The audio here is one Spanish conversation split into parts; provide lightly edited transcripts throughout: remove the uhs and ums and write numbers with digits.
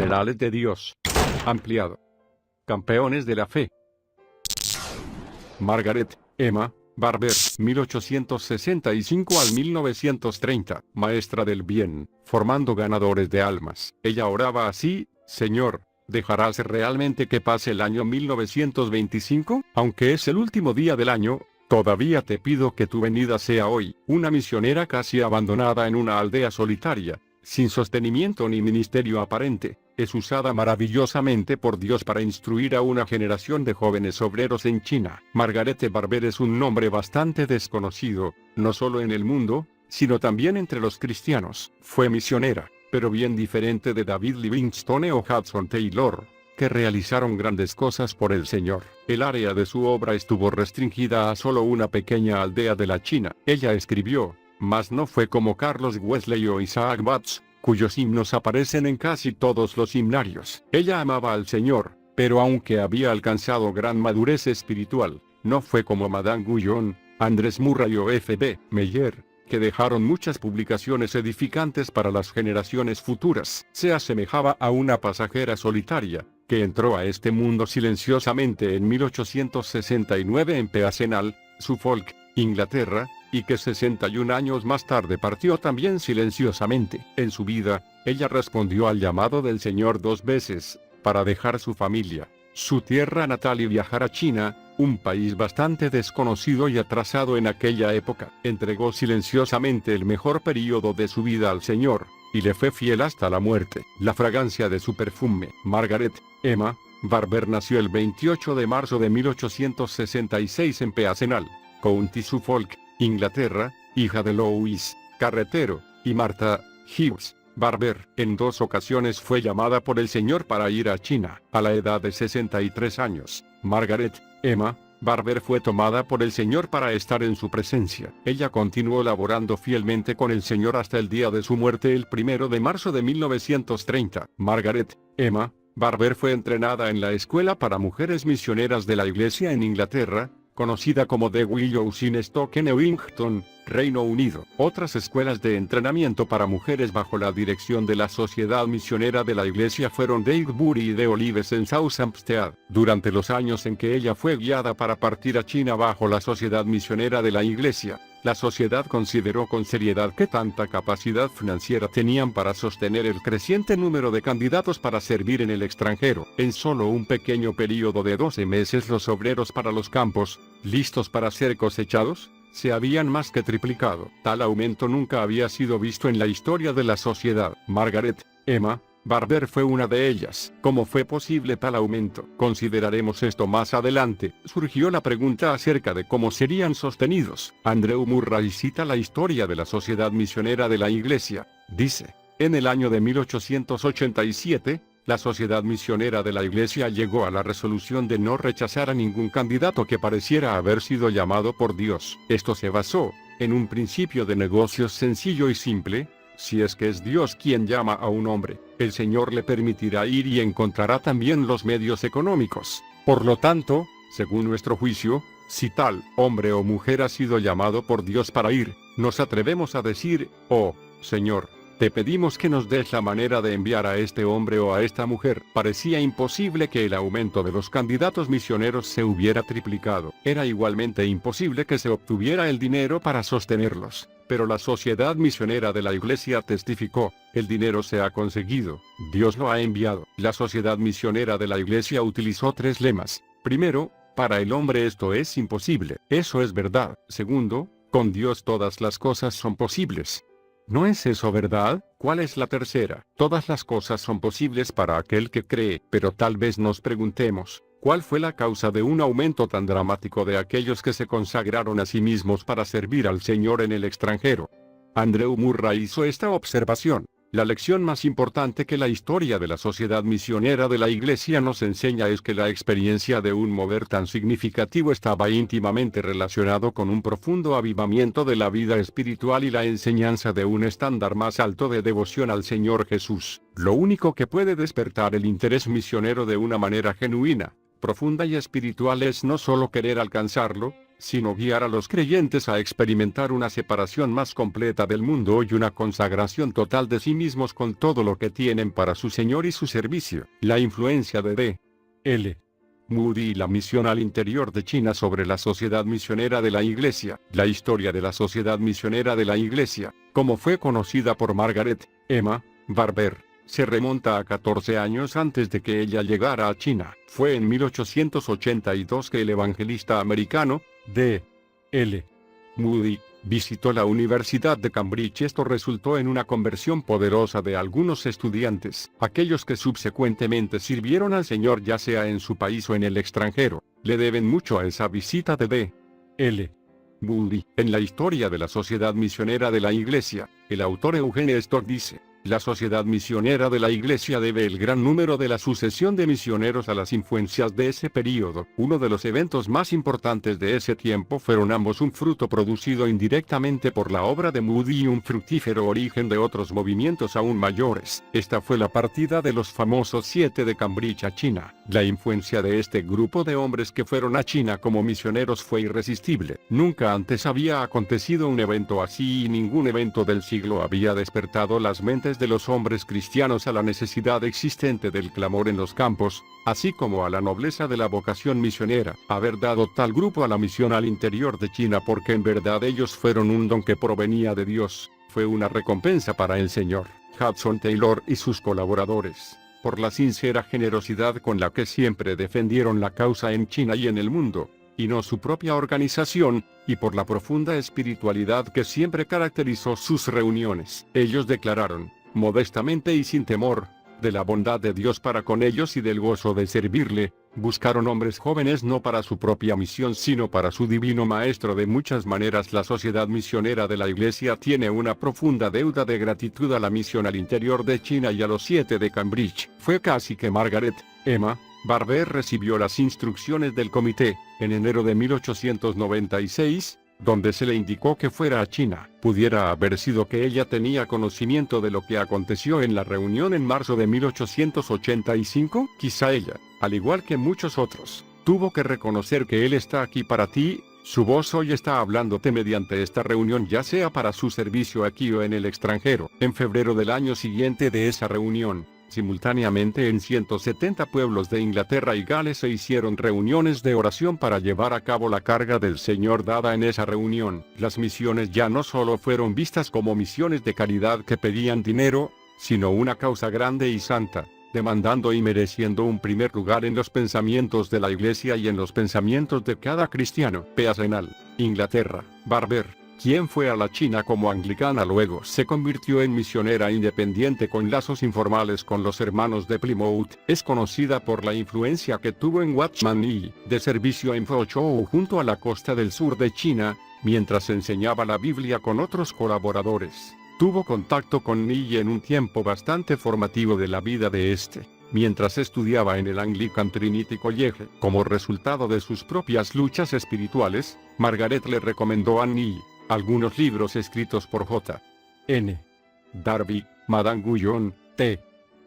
Generales de Dios. Ampliado. Campeones de la fe. Margaret Emma Barber, 1865 al 1930, maestra del bien, formando ganadores de almas. Ella oraba así: Señor, ¿dejarás realmente que pase el año 1925? Aunque es el último día del año, todavía te pido que tu venida sea hoy. Una misionera casi abandonada en una aldea solitaria, sin sostenimiento ni ministerio aparente, es usada maravillosamente por Dios para instruir a una generación de jóvenes obreros en China. Margaret Barber es un nombre bastante desconocido, no solo en el mundo, sino también entre los cristianos. Fue misionera, pero bien diferente de David Livingstone o Hudson Taylor, que realizaron grandes cosas por el Señor. El área de su obra estuvo restringida a solo una pequeña aldea de la China. Ella escribió, mas no fue como Carlos Wesley o Isaac Watts, cuyos himnos aparecen en casi todos los himnarios. Ella amaba al Señor, pero aunque había alcanzado gran madurez espiritual, no fue como Madame Guyon, Andrés Murray o F.B. Meyer, que dejaron muchas publicaciones edificantes para las generaciones futuras. Se asemejaba a una pasajera solitaria, que entró a este mundo silenciosamente en 1869 en Peacenal, Suffolk, Inglaterra, y que 61 años más tarde partió también silenciosamente. En su vida, ella respondió al llamado del Señor 2 veces, para dejar su familia, su tierra natal y viajar a China, un país bastante desconocido y atrasado en aquella época. Entregó silenciosamente el mejor período de su vida al Señor, y le fue fiel hasta la muerte. La fragancia de su perfume. Margaret Emma Barber nació el 28 de marzo de 1866 en Peacenal, County Suffolk, Inglaterra, hija de Louis Carretero y Martha Hughes Barber. En 2 ocasiones fue llamada por el Señor para ir a China. A la edad de 63 años, Margaret Emma Barber fue tomada por el Señor para estar en su presencia. Ella continuó laborando fielmente con el Señor hasta el día de su muerte el 1 de marzo de 1930. Margaret Emma Barber fue entrenada en la Escuela para Mujeres Misioneras de la Iglesia en Inglaterra, conocida como The Willows in Stoke Newington, Reino Unido. Otras escuelas de entrenamiento para mujeres bajo la dirección de la Sociedad Misionera de la Iglesia fueron de Igbury y de Olives en Southampton. Durante los años en que ella fue guiada para partir a China bajo la Sociedad Misionera de la Iglesia, la sociedad consideró con seriedad que tanta capacidad financiera tenían para sostener el creciente número de candidatos para servir en el extranjero. En solo un pequeño período de 12 meses los obreros para los campos, listos para ser cosechados, se habían más que triplicado. Tal aumento nunca había sido visto en la historia de la sociedad. Margaret Emma Barber fue una de ellas. ¿Cómo fue posible tal aumento? Consideraremos esto más adelante. Surgió la pregunta acerca de cómo serían sostenidos. Andrew Murray cita la historia de la Sociedad Misionera de la Iglesia. Dice, en el año de 1887, la Sociedad Misionera de la Iglesia llegó a la resolución de no rechazar a ningún candidato que pareciera haber sido llamado por Dios. Esto se basó en un principio de negocios sencillo y simple. Si es que es Dios quien llama a un hombre, el Señor le permitirá ir y encontrará también los medios económicos. Por lo tanto, según nuestro juicio, si tal hombre o mujer ha sido llamado por Dios para ir, nos atrevemos a decir, oh, Señor, te pedimos que nos des la manera de enviar a este hombre o a esta mujer. Parecía imposible que el aumento de los candidatos misioneros se hubiera triplicado. Era igualmente imposible que se obtuviera el dinero para sostenerlos. Pero la Sociedad Misionera de la Iglesia testificó, el dinero se ha conseguido, Dios lo ha enviado. La Sociedad Misionera de la Iglesia utilizó 3 lemas. Primero, para el hombre esto es imposible. Eso es verdad. Segundo, con Dios todas las cosas son posibles. ¿No es eso verdad? ¿Cuál es la tercera? Todas las cosas son posibles para aquel que cree, pero tal vez nos preguntemos, ¿cuál fue la causa de un aumento tan dramático de aquellos que se consagraron a sí mismos para servir al Señor en el extranjero? Andrew Murray hizo esta observación. La lección más importante que la historia de la Sociedad Misionera de la Iglesia nos enseña es que la experiencia de un mover tan significativo estaba íntimamente relacionado con un profundo avivamiento de la vida espiritual y la enseñanza de un estándar más alto de devoción al Señor Jesús. Lo único que puede despertar el interés misionero de una manera genuina, profunda y espiritual es no solo querer alcanzarlo, sino guiar a los creyentes a experimentar una separación más completa del mundo y una consagración total de sí mismos con todo lo que tienen para su Señor y su servicio. La influencia de D. L. Moody y la misión al interior de China sobre la sociedad misionera de la Iglesia. La historia de la sociedad misionera de la Iglesia, como fue conocida por Margaret Emma Barber, se remonta a 14 años antes de que ella llegara a China. Fue en 1882 que el evangelista americano, D. L. Moody, visitó la Universidad de Cambridge. Esto resultó en una conversión poderosa de algunos estudiantes, aquellos que subsecuentemente sirvieron al Señor ya sea en su país o en el extranjero. Le deben mucho a esa visita de D. L. Moody. En la historia de la sociedad misionera de la Iglesia, el autor Eugene Stock dice: la sociedad misionera de la Iglesia debe el gran número de la sucesión de misioneros a las influencias de ese período. Uno de los eventos más importantes de ese tiempo fueron ambos un fruto producido indirectamente por la obra de Moody y un fructífero origen de otros movimientos aún mayores. Esta fue la partida de los famosos 7 de Cambridge a China. La influencia de este grupo de hombres que fueron a China como misioneros fue irresistible. Nunca antes había acontecido un evento así y ningún evento del siglo había despertado las mentes de los hombres cristianos a la necesidad existente del clamor en los campos, así como a la nobleza de la vocación misionera. Haber dado tal grupo a la misión al interior de China porque en verdad ellos fueron un don que provenía de Dios, fue una recompensa para el Señor. Hudson Taylor y sus colaboradores, por la sincera generosidad con la que siempre defendieron la causa en China y en el mundo, y no su propia organización, y por la profunda espiritualidad que siempre caracterizó sus reuniones. Ellos declararon, modestamente y sin temor, de la bondad de Dios para con ellos y del gozo de servirle. Buscaron hombres jóvenes no para su propia misión sino para su divino maestro. De muchas maneras la sociedad misionera de la Iglesia tiene una profunda deuda de gratitud a la misión al interior de China y a los 7 de Cambridge. Fue casi que Margaret Emma Barber recibió las instrucciones del comité, en enero de 1896, donde se le indicó que fuera a China. Pudiera haber sido que ella tenía conocimiento de lo que aconteció en la reunión en marzo de 1885. Quizá ella, al igual que muchos otros, tuvo que reconocer que Él está aquí para ti. Su voz hoy está hablándote mediante esta reunión, ya sea para su servicio aquí o en el extranjero. En febrero del año siguiente de esa reunión, simultáneamente en 170 pueblos de Inglaterra y Gales se hicieron reuniones de oración para llevar a cabo la carga del Señor dada en esa reunión. Las misiones ya no solo fueron vistas como misiones de caridad que pedían dinero, sino una causa grande y santa, demandando y mereciendo un primer lugar en los pensamientos de la Iglesia y en los pensamientos de cada cristiano. Peacenal, Inglaterra. Barber, quien fue a la China como anglicana, luego se convirtió en misionera independiente con lazos informales con los hermanos de Plymouth. Es conocida por la influencia que tuvo en Watchman Nee, de servicio en Fuzhou junto a la costa del sur de China, mientras enseñaba la Biblia con otros colaboradores. Tuvo contacto con Nee en un tiempo bastante formativo de la vida de este, mientras estudiaba en el Anglican Trinity College. Como resultado de sus propias luchas espirituales, Margaret le recomendó a Nee algunos libros escritos por J. N. Darby, Madame Guyon, T.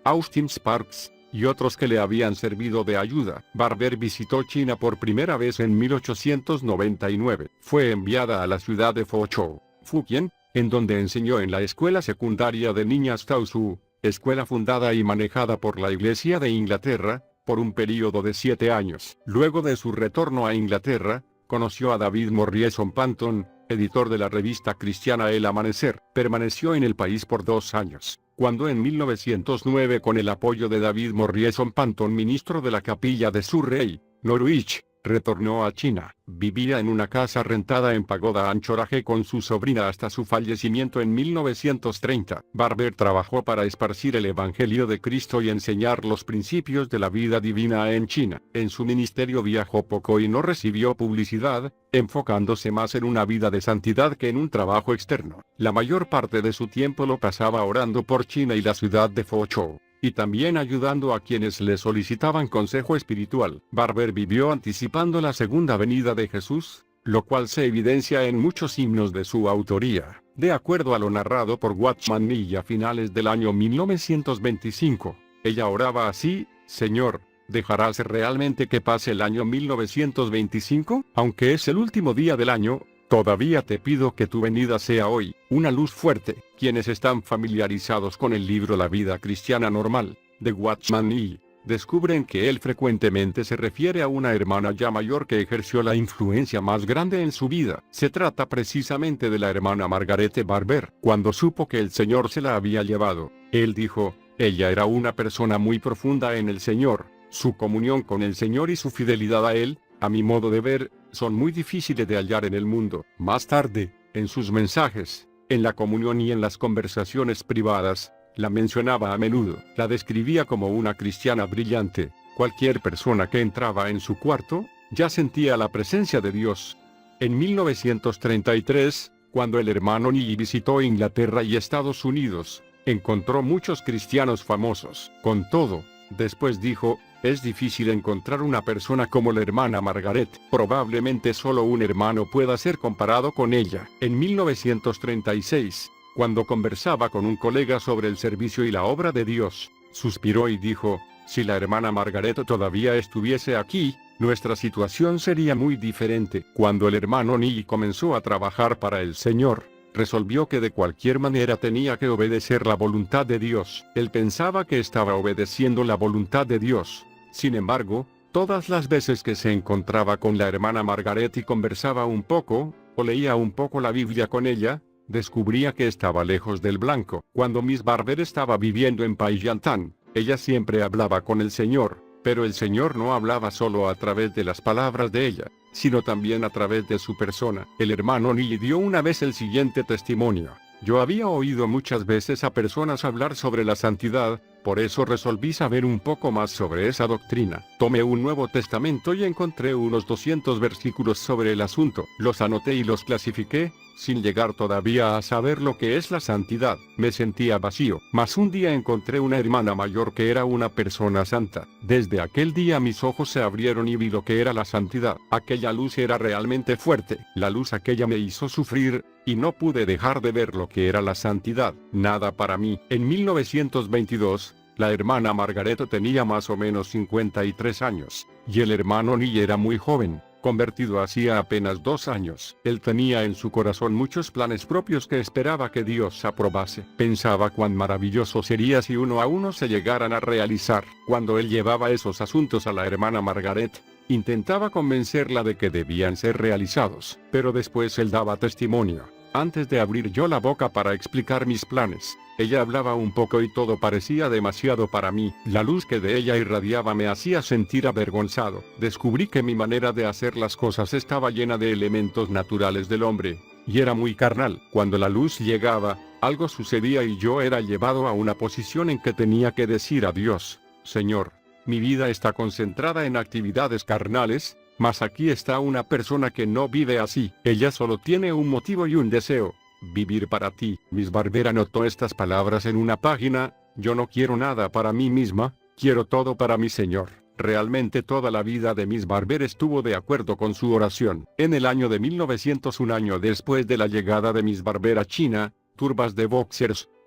Austin Sparks, y otros que le habían servido de ayuda. Barber visitó China por primera vez en 1899. Fue enviada a la ciudad de Fuzhou, Fujian, en donde enseñó en la escuela secundaria de niñas Taosu, escuela fundada y manejada por la Iglesia de Inglaterra, por un período de 7 años. Luego de su retorno a Inglaterra, conoció a David Morrison Panton, editor de la revista cristiana El Amanecer. Permaneció en el país por 2 años, cuando en 1909, con el apoyo de David Morrison Panton, ministro de la capilla de Surrey, Norwich, retornó a China. Vivía en una casa rentada en Pagoda Anchorage con su sobrina hasta su fallecimiento en 1930. Barber trabajó para esparcir el Evangelio de Cristo y enseñar los principios de la vida divina en China. En su ministerio viajó poco y no recibió publicidad, enfocándose más en una vida de santidad que en un trabajo externo. La mayor parte de su tiempo lo pasaba orando por China y la ciudad de Fuzhou, y también ayudando a quienes le solicitaban consejo espiritual. Barber vivió anticipando la segunda venida de Jesús, lo cual se evidencia en muchos himnos de su autoría. De acuerdo a lo narrado por Watchman Nee a finales del año 1925, ella oraba así: Señor, ¿dejarás realmente que pase el año 1925? Aunque es el último día del año, todavía te pido que tu venida sea hoy, una luz fuerte. Quienes están familiarizados con el libro La vida cristiana normal, de Watchman Nee, descubren que él frecuentemente se refiere a una hermana ya mayor que ejerció la influencia más grande en su vida. Se trata precisamente de la hermana Margaret Barber. Cuando supo que el Señor se la había llevado, él dijo, ella era una persona muy profunda en el Señor. Su comunión con el Señor y su fidelidad a Él, a mi modo de ver, son muy difíciles de hallar en el mundo. Más tarde, en sus mensajes, en la comunión y en las conversaciones privadas, la mencionaba a menudo. La describía como una cristiana brillante. Cualquier persona que entraba en su cuarto, ya sentía la presencia de Dios. En 1933, cuando el hermano Nee visitó Inglaterra y Estados Unidos, encontró muchos cristianos famosos. Con todo, después dijo, es difícil encontrar una persona como la hermana Margaret. Probablemente solo un hermano pueda ser comparado con ella. En 1936, cuando conversaba con un colega sobre el servicio y la obra de Dios, suspiró y dijo, si la hermana Margaret todavía estuviese aquí, nuestra situación sería muy diferente. Cuando el hermano Nee comenzó a trabajar para el Señor, resolvió que de cualquier manera tenía que obedecer la voluntad de Dios. Él pensaba que estaba obedeciendo la voluntad de Dios. Sin embargo, todas las veces que se encontraba con la hermana Margaret y conversaba un poco, o leía un poco la Biblia con ella, descubría que estaba lejos del blanco. Cuando Miss Barber estaba viviendo en Payantan, ella siempre hablaba con el Señor, pero el Señor no hablaba solo a través de las palabras de ella, sino también a través de su persona. El hermano Nee dio una vez el siguiente testimonio. Yo había oído muchas veces a personas hablar sobre la santidad, por eso resolví saber un poco más sobre esa doctrina. Tomé un Nuevo Testamento y encontré unos 200 versículos sobre el asunto. Los anoté y los clasifiqué, sin llegar todavía a saber lo que es la santidad. Me sentía vacío, mas un día encontré una hermana mayor que era una persona santa. Desde aquel día mis ojos se abrieron y vi lo que era la santidad. Aquella luz era realmente fuerte. La luz aquella me hizo sufrir, y no pude dejar de ver lo que era la santidad. Nada para mí. En 1922, la hermana Margaret tenía más o menos 53 años, y el hermano Nee era muy joven, convertido hacía apenas 2 años. Él tenía en su corazón muchos planes propios que esperaba que Dios aprobase. Pensaba cuán maravilloso sería si uno a uno se llegaran a realizar. Cuando él llevaba esos asuntos a la hermana Margaret, intentaba convencerla de que debían ser realizados, pero después él daba testimonio. Antes de abrir yo la boca para explicar mis planes, ella hablaba un poco y todo parecía demasiado para mí. La luz que de ella irradiaba me hacía sentir avergonzado. Descubrí que mi manera de hacer las cosas estaba llena de elementos naturales del hombre, y era muy carnal. Cuando la luz llegaba, algo sucedía y yo era llevado a una posición en que tenía que decir a Dios, Señor, mi vida está concentrada en actividades carnales, mas aquí está una persona que no vive así. Ella solo tiene un motivo y un deseo: vivir para ti. Miss Barber anotó estas palabras en una página: yo no quiero nada para mí misma, quiero todo para mi Señor. Realmente toda la vida de Miss Barber estuvo de acuerdo con su oración. En el año de 1900, un año después de la llegada de Miss Barber a China, turbas de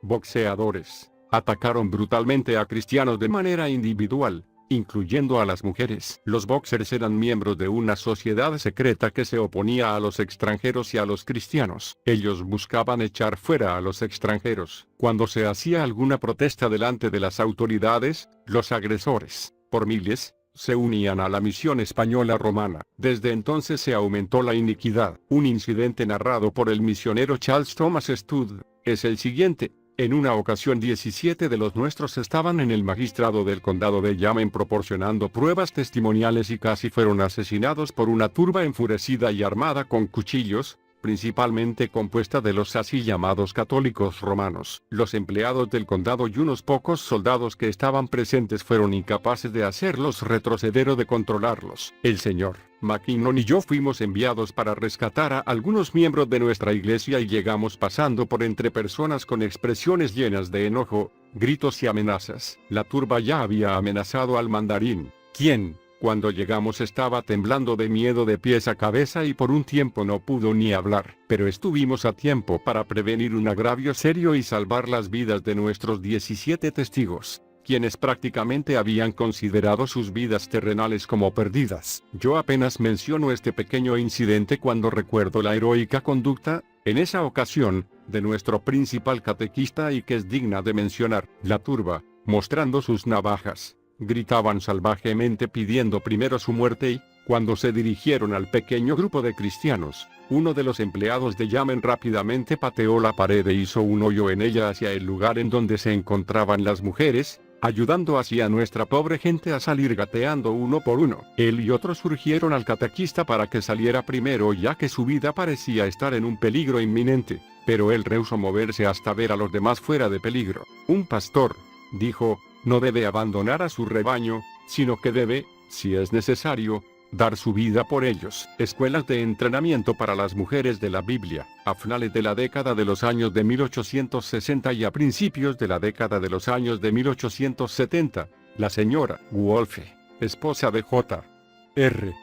boxeadores, atacaron brutalmente a cristianos de manera individual, incluyendo a las mujeres. Los boxers eran miembros de una sociedad secreta que se oponía a los extranjeros y a los cristianos. Ellos buscaban echar fuera a los extranjeros. Cuando se hacía alguna protesta delante de las autoridades, los agresores, por miles, se unían a la misión española romana. Desde entonces se aumentó la iniquidad. Un incidente narrado por el misionero Charles Thomas Studd es el siguiente. En una ocasión 17 de los nuestros estaban en el magistrado del condado de Yamen proporcionando pruebas testimoniales y casi fueron asesinados por una turba enfurecida y armada con cuchillos, principalmente compuesta de los así llamados católicos romanos. Los empleados del condado y unos pocos soldados que estaban presentes fueron incapaces de hacerlos retroceder o de controlarlos. El señor McKinnon y yo fuimos enviados para rescatar a algunos miembros de nuestra iglesia y llegamos pasando por entre personas con expresiones llenas de enojo, gritos y amenazas. La turba ya había amenazado al mandarín, quien, cuando llegamos, estaba temblando de miedo de pies a cabeza y por un tiempo no pudo ni hablar. Pero estuvimos a tiempo para prevenir un agravio serio y salvar las vidas de nuestros 17 testigos, quienes prácticamente habían considerado sus vidas terrenales como perdidas. Yo apenas menciono este pequeño incidente cuando recuerdo la heroica conducta, en esa ocasión, de nuestro principal catequista y que es digna de mencionar. La turba, mostrando sus navajas, gritaban salvajemente pidiendo primero su muerte y, cuando se dirigieron al pequeño grupo de cristianos, uno de los empleados de Yamen rápidamente pateó la pared e hizo un hoyo en ella hacia el lugar en donde se encontraban las mujeres, ayudando así a nuestra pobre gente a salir gateando uno por uno. Él y otros urgieron al catequista para que saliera primero ya que su vida parecía estar en un peligro inminente, pero él rehusó moverse hasta ver a los demás fuera de peligro. Un pastor, dijo, no debe abandonar a su rebaño, sino que debe, si es necesario, dar su vida por ellos. Escuelas de entrenamiento para las mujeres de la Biblia. A finales de la década de los años de 1860 y a principios de la década de los años de 1870, la señora Wolfe, esposa de J.R.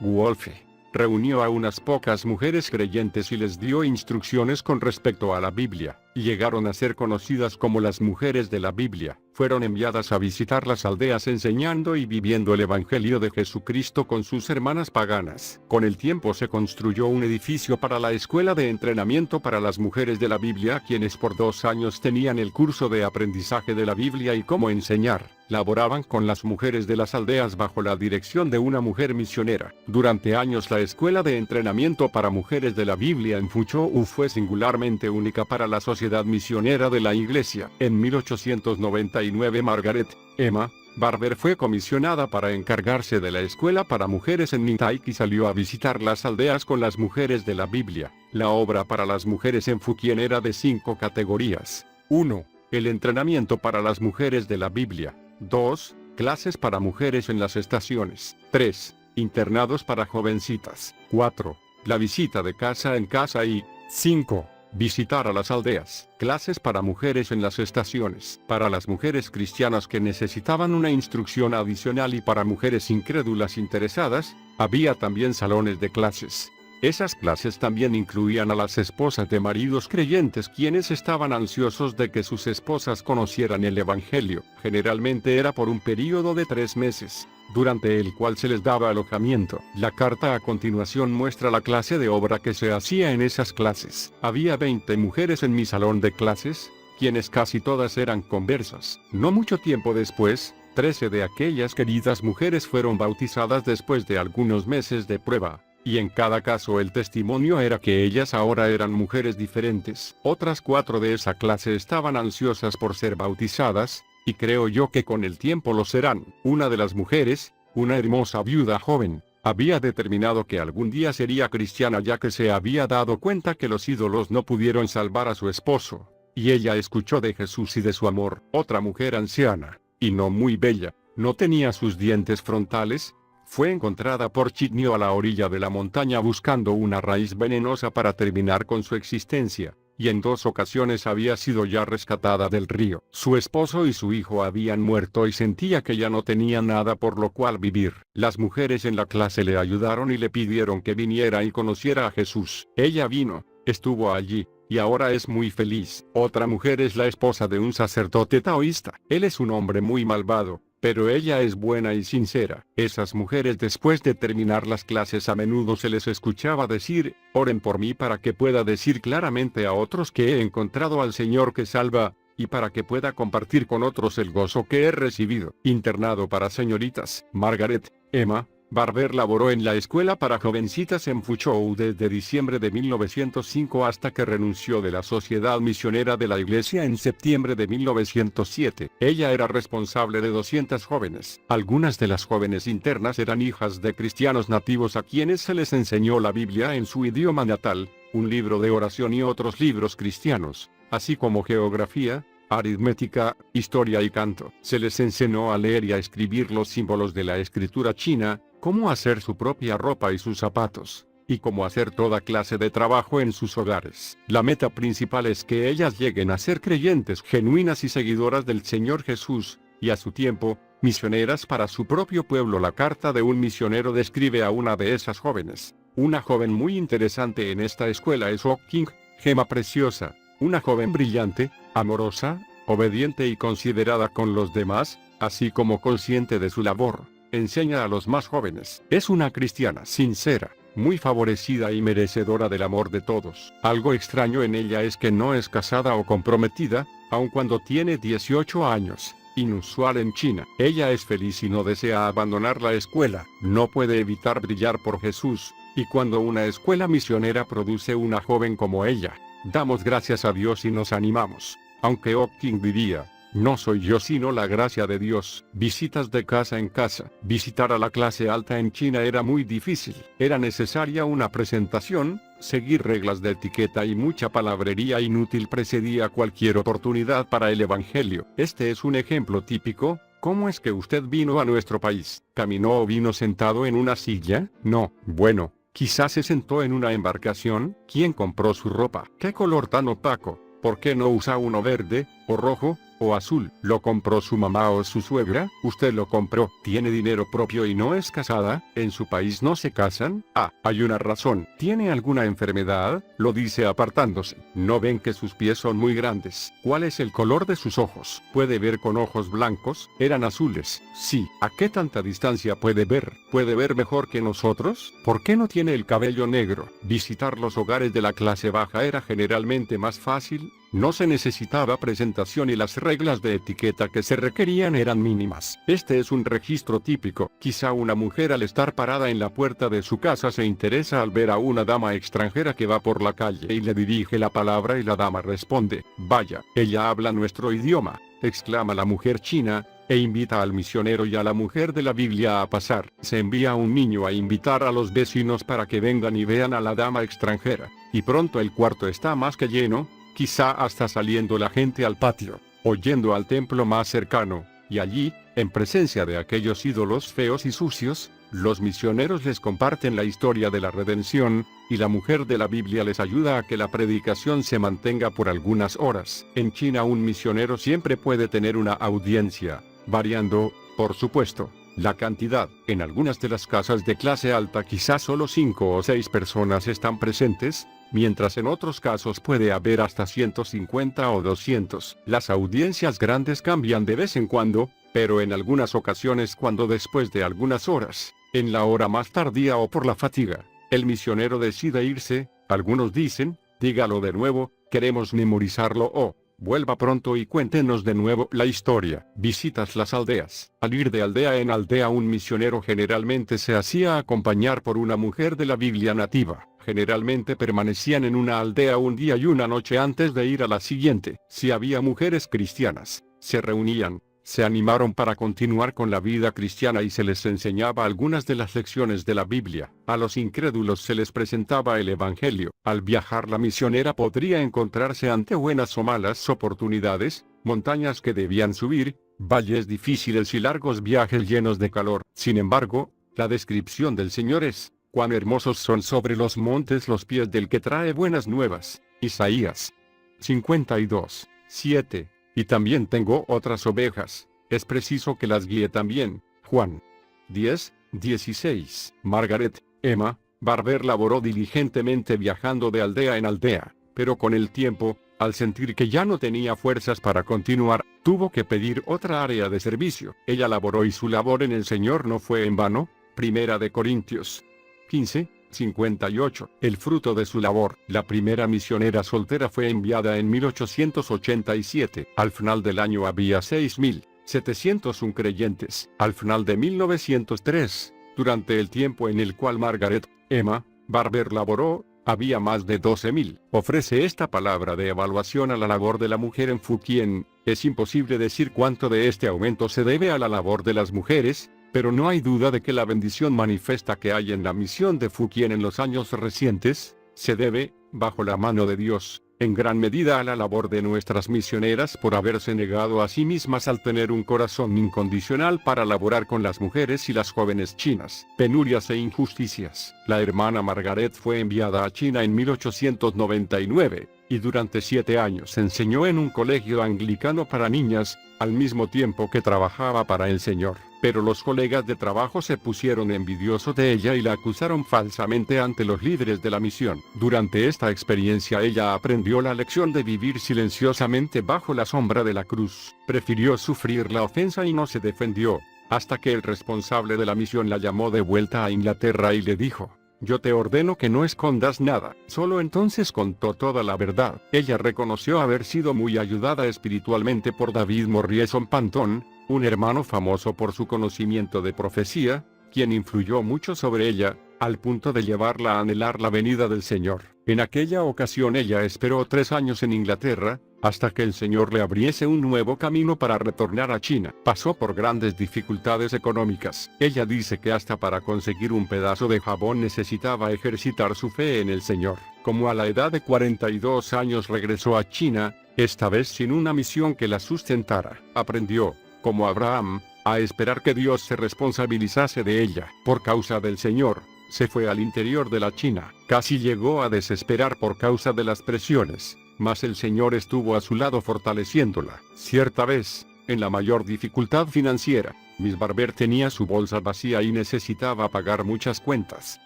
Wolfe, reunió a unas pocas mujeres creyentes y les dio instrucciones con respecto a la Biblia, y llegaron a ser conocidas como las mujeres de la Biblia. Fueron enviadas a visitar las aldeas enseñando y viviendo el Evangelio de Jesucristo con sus hermanas paganas. Con el tiempo se construyó un edificio para la escuela de entrenamiento para las mujeres de la Biblia, quienes por 2 años tenían el curso de aprendizaje de la Biblia y cómo enseñar. Laboraban con las mujeres de las aldeas bajo la dirección de una mujer misionera. Durante años la escuela de entrenamiento para mujeres de la Biblia en Fuzhou fue singularmente única para la sociedad misionera de la iglesia. En 1899 Margaret Emma Barber fue comisionada para encargarse de la escuela para mujeres en Ningtai y salió a visitar las aldeas con las mujeres de la Biblia. La obra para las mujeres en Fukien era de 5 categorías. 1. El entrenamiento para las mujeres de la Biblia. 2. Clases para mujeres en las estaciones. 3. Internados para jovencitas. 4. La visita de casa en casa y 5. Visitar a las aldeas. Clases para mujeres en las estaciones. Para las mujeres cristianas que necesitaban una instrucción adicional y para mujeres incrédulas interesadas, había también salones de clases. Esas clases también incluían a las esposas de maridos creyentes quienes estaban ansiosos de que sus esposas conocieran el Evangelio. Generalmente era por un período de 3 meses, durante el cual se les daba alojamiento. La carta a continuación muestra la clase de obra que se hacía en esas clases. Había 20 mujeres en mi salón de clases, quienes casi todas eran conversas. No mucho tiempo después, 13 de aquellas queridas mujeres fueron bautizadas después de algunos meses de prueba. Y en cada caso el testimonio era que ellas ahora eran mujeres diferentes. Otras 4 de esa clase estaban ansiosas por ser bautizadas, y creo yo que con el tiempo lo serán. Una de las mujeres, una hermosa viuda joven, había determinado que algún día sería cristiana ya que se había dado cuenta que los ídolos no pudieron salvar a su esposo, y ella escuchó de Jesús y de su amor. Otra mujer anciana, y no muy bella, no tenía sus dientes frontales, fue encontrada por Chitnio a la orilla de la montaña buscando una raíz venenosa para terminar con su existencia, y en 2 ocasiones había sido ya rescatada del río. Su esposo y su hijo habían muerto y sentía que ya no tenía nada por lo cual vivir. Las mujeres en la clase le ayudaron y le pidieron que viniera y conociera a Jesús. Ella vino, estuvo allí, y ahora es muy feliz. Otra mujer es la esposa de un sacerdote taoísta. Él es un hombre muy malvado, pero ella es buena y sincera. Esas mujeres después de terminar las clases a menudo se les escuchaba decir, oren por mí para que pueda decir claramente a otros que he encontrado al Señor que salva, y para que pueda compartir con otros el gozo que he recibido. Internado para señoritas. Margaret Emma Barber laboró en la escuela para jovencitas en Fuzhou desde diciembre de 1905 hasta que renunció de la Sociedad Misionera de la Iglesia en septiembre de 1907. Ella era responsable de 200 jóvenes. Algunas de las jóvenes internas eran hijas de cristianos nativos a quienes se les enseñó la Biblia en su idioma natal, un libro de oración y otros libros cristianos, así como geografía, aritmética, historia y canto. Se les enseñó a leer y a escribir los símbolos de la escritura china, cómo hacer su propia ropa y sus zapatos, y cómo hacer toda clase de trabajo en sus hogares. La meta principal es que ellas lleguen a ser creyentes genuinas y seguidoras del Señor Jesús, y a su tiempo, misioneras para su propio pueblo. La carta de un misionero describe a una de esas jóvenes. Una joven muy interesante en esta escuela es Oh King, gema preciosa, una joven brillante, amorosa, obediente y considerada con los demás, así como consciente de su labor. Enseña a los más jóvenes. Es una cristiana sincera, muy favorecida y merecedora del amor de todos. Algo extraño en ella es que no es casada o comprometida, aun cuando tiene 18 años. Inusual en China. Ella es feliz y no desea abandonar la escuela. No puede evitar brillar por Jesús. Y cuando una escuela misionera produce una joven como ella, damos gracias a Dios y nos animamos. Aunque Hawking diría: no soy yo sino la gracia de Dios. Visitas de casa en casa. Visitar a la clase alta en China era muy difícil. Era necesaria una presentación, seguir reglas de etiqueta y mucha palabrería inútil precedía cualquier oportunidad para el evangelio. Este es un ejemplo típico. ¿Cómo es que usted vino a nuestro país? ¿Caminó o vino sentado en una silla? No. Bueno, quizás se sentó en una embarcación. ¿Quién compró su ropa? ¿Qué color tan opaco? ¿Por qué no usa uno verde, o rojo, o azul? ¿Lo compró su mamá o su suegra? Usted lo compró. ¿Tiene dinero propio y no es casada? ¿En su país no se casan? Ah, hay una razón. ¿Tiene alguna enfermedad? Lo dice apartándose. ¿No ven que sus pies son muy grandes? ¿Cuál es el color de sus ojos? ¿Puede ver con ojos blancos? ¿Eran azules? Sí. ¿A qué tanta distancia puede ver? ¿Puede ver mejor que nosotros? ¿Por qué no tiene el cabello negro? Visitar los hogares de la clase baja era generalmente más fácil. No se necesitaba presentación y las reglas de etiqueta que se requerían eran mínimas. Este es un registro típico. Quizá una mujer al estar parada en la puerta de su casa se interesa al ver a una dama extranjera que va por la calle y le dirige la palabra y la dama responde: vaya, ella habla nuestro idioma, exclama la mujer china, e invita al misionero y a la mujer de la Biblia a pasar. Se envía a un niño a invitar a los vecinos para que vengan y vean a la dama extranjera. Y pronto el cuarto está más que lleno. Quizá hasta saliendo la gente al patio, o yendo al templo más cercano, y allí, en presencia de aquellos ídolos feos y sucios, los misioneros les comparten la historia de la redención, y la mujer de la Biblia les ayuda a que la predicación se mantenga por algunas horas. En China un misionero siempre puede tener una audiencia, variando, por supuesto, la cantidad. En algunas de las casas de clase alta quizás solo 5 o 6 personas están presentes, mientras en otros casos puede haber hasta 150 o 200. Las audiencias grandes cambian de vez en cuando, pero en algunas ocasiones cuando después de algunas horas, en la hora más tardía o por la fatiga, el misionero decide irse, algunos dicen: dígalo de nuevo, queremos memorizarlo, o vuelva pronto y cuéntenos de nuevo la historia. Visitas las aldeas. Al ir de aldea en aldea un misionero generalmente se hacía acompañar por una mujer de la Biblia nativa. Generalmente permanecían en una aldea un día y una noche antes de ir a la siguiente. Si había mujeres cristianas, se reunían, se animaron para continuar con la vida cristiana y se les enseñaba algunas de las lecciones de la Biblia. A los incrédulos se les presentaba el Evangelio. Al viajar la misionera podría encontrarse ante buenas o malas oportunidades, montañas que debían subir, valles difíciles y largos viajes llenos de calor. Sin embargo, la descripción del Señor es: cuán hermosos son sobre los montes los pies del que trae buenas nuevas. Isaías 52, 7. Y también tengo otras ovejas, es preciso que las guíe también. Juan 10, 16. Margaret, Emma, Barber laboró diligentemente viajando de aldea en aldea, pero con el tiempo, al sentir que ya no tenía fuerzas para continuar, tuvo que pedir otra área de servicio. Ella laboró y su labor en el Señor no fue en vano. Primera de Corintios 15, 58. El fruto de su labor. La primera misionera soltera fue enviada en 1887. Al final del año había 6.701 creyentes. Al final de 1903, durante el tiempo en el cual Margaret, Emma, Barber laboró, había más de 12.000. Ofrece esta palabra de evaluación a la labor de la mujer en Fukien. Es imposible decir cuánto de este aumento se debe a la labor de las mujeres, pero no hay duda de que la bendición manifiesta que hay en la misión de Fukien en los años recientes, se debe, bajo la mano de Dios, en gran medida a la labor de nuestras misioneras por haberse negado a sí mismas al tener un corazón incondicional para laborar con las mujeres y las jóvenes chinas. Penurias e injusticias. La hermana Margaret fue enviada a China en 1899, y durante 7 años enseñó en un colegio anglicano para niñas, al mismo tiempo que trabajaba para el Señor. pero los colegas de trabajo se pusieron envidiosos de ella y la acusaron falsamente ante los líderes de la misión. Durante esta experiencia ella aprendió la lección de vivir silenciosamente bajo la sombra de la cruz. Prefirió sufrir la ofensa y no se defendió, hasta que el responsable de la misión la llamó de vuelta a Inglaterra y le dijo: yo te ordeno que no escondas nada. Solo entonces contó toda la verdad. Ella reconoció haber sido muy ayudada espiritualmente por David Morrison Panton, un hermano famoso por su conocimiento de profecía, quien influyó mucho sobre ella, al punto de llevarla a anhelar la venida del Señor. En aquella ocasión ella esperó 3 años en Inglaterra, hasta que el Señor le abriese un nuevo camino para retornar a China. Pasó por grandes dificultades económicas. Ella dice que hasta para conseguir un pedazo de jabón necesitaba ejercitar su fe en el Señor. Como a la edad de 42 años regresó a China, esta vez sin una misión que la sustentara. Aprendió, como Abraham, a esperar que Dios se responsabilizase de ella. Por causa del Señor, se fue al interior de la China. Casi llegó a desesperar por causa de las presiones, mas el Señor estuvo a su lado fortaleciéndola. Cierta vez, en la mayor dificultad financiera, Miss Barber tenía su bolsa vacía y necesitaba pagar muchas cuentas.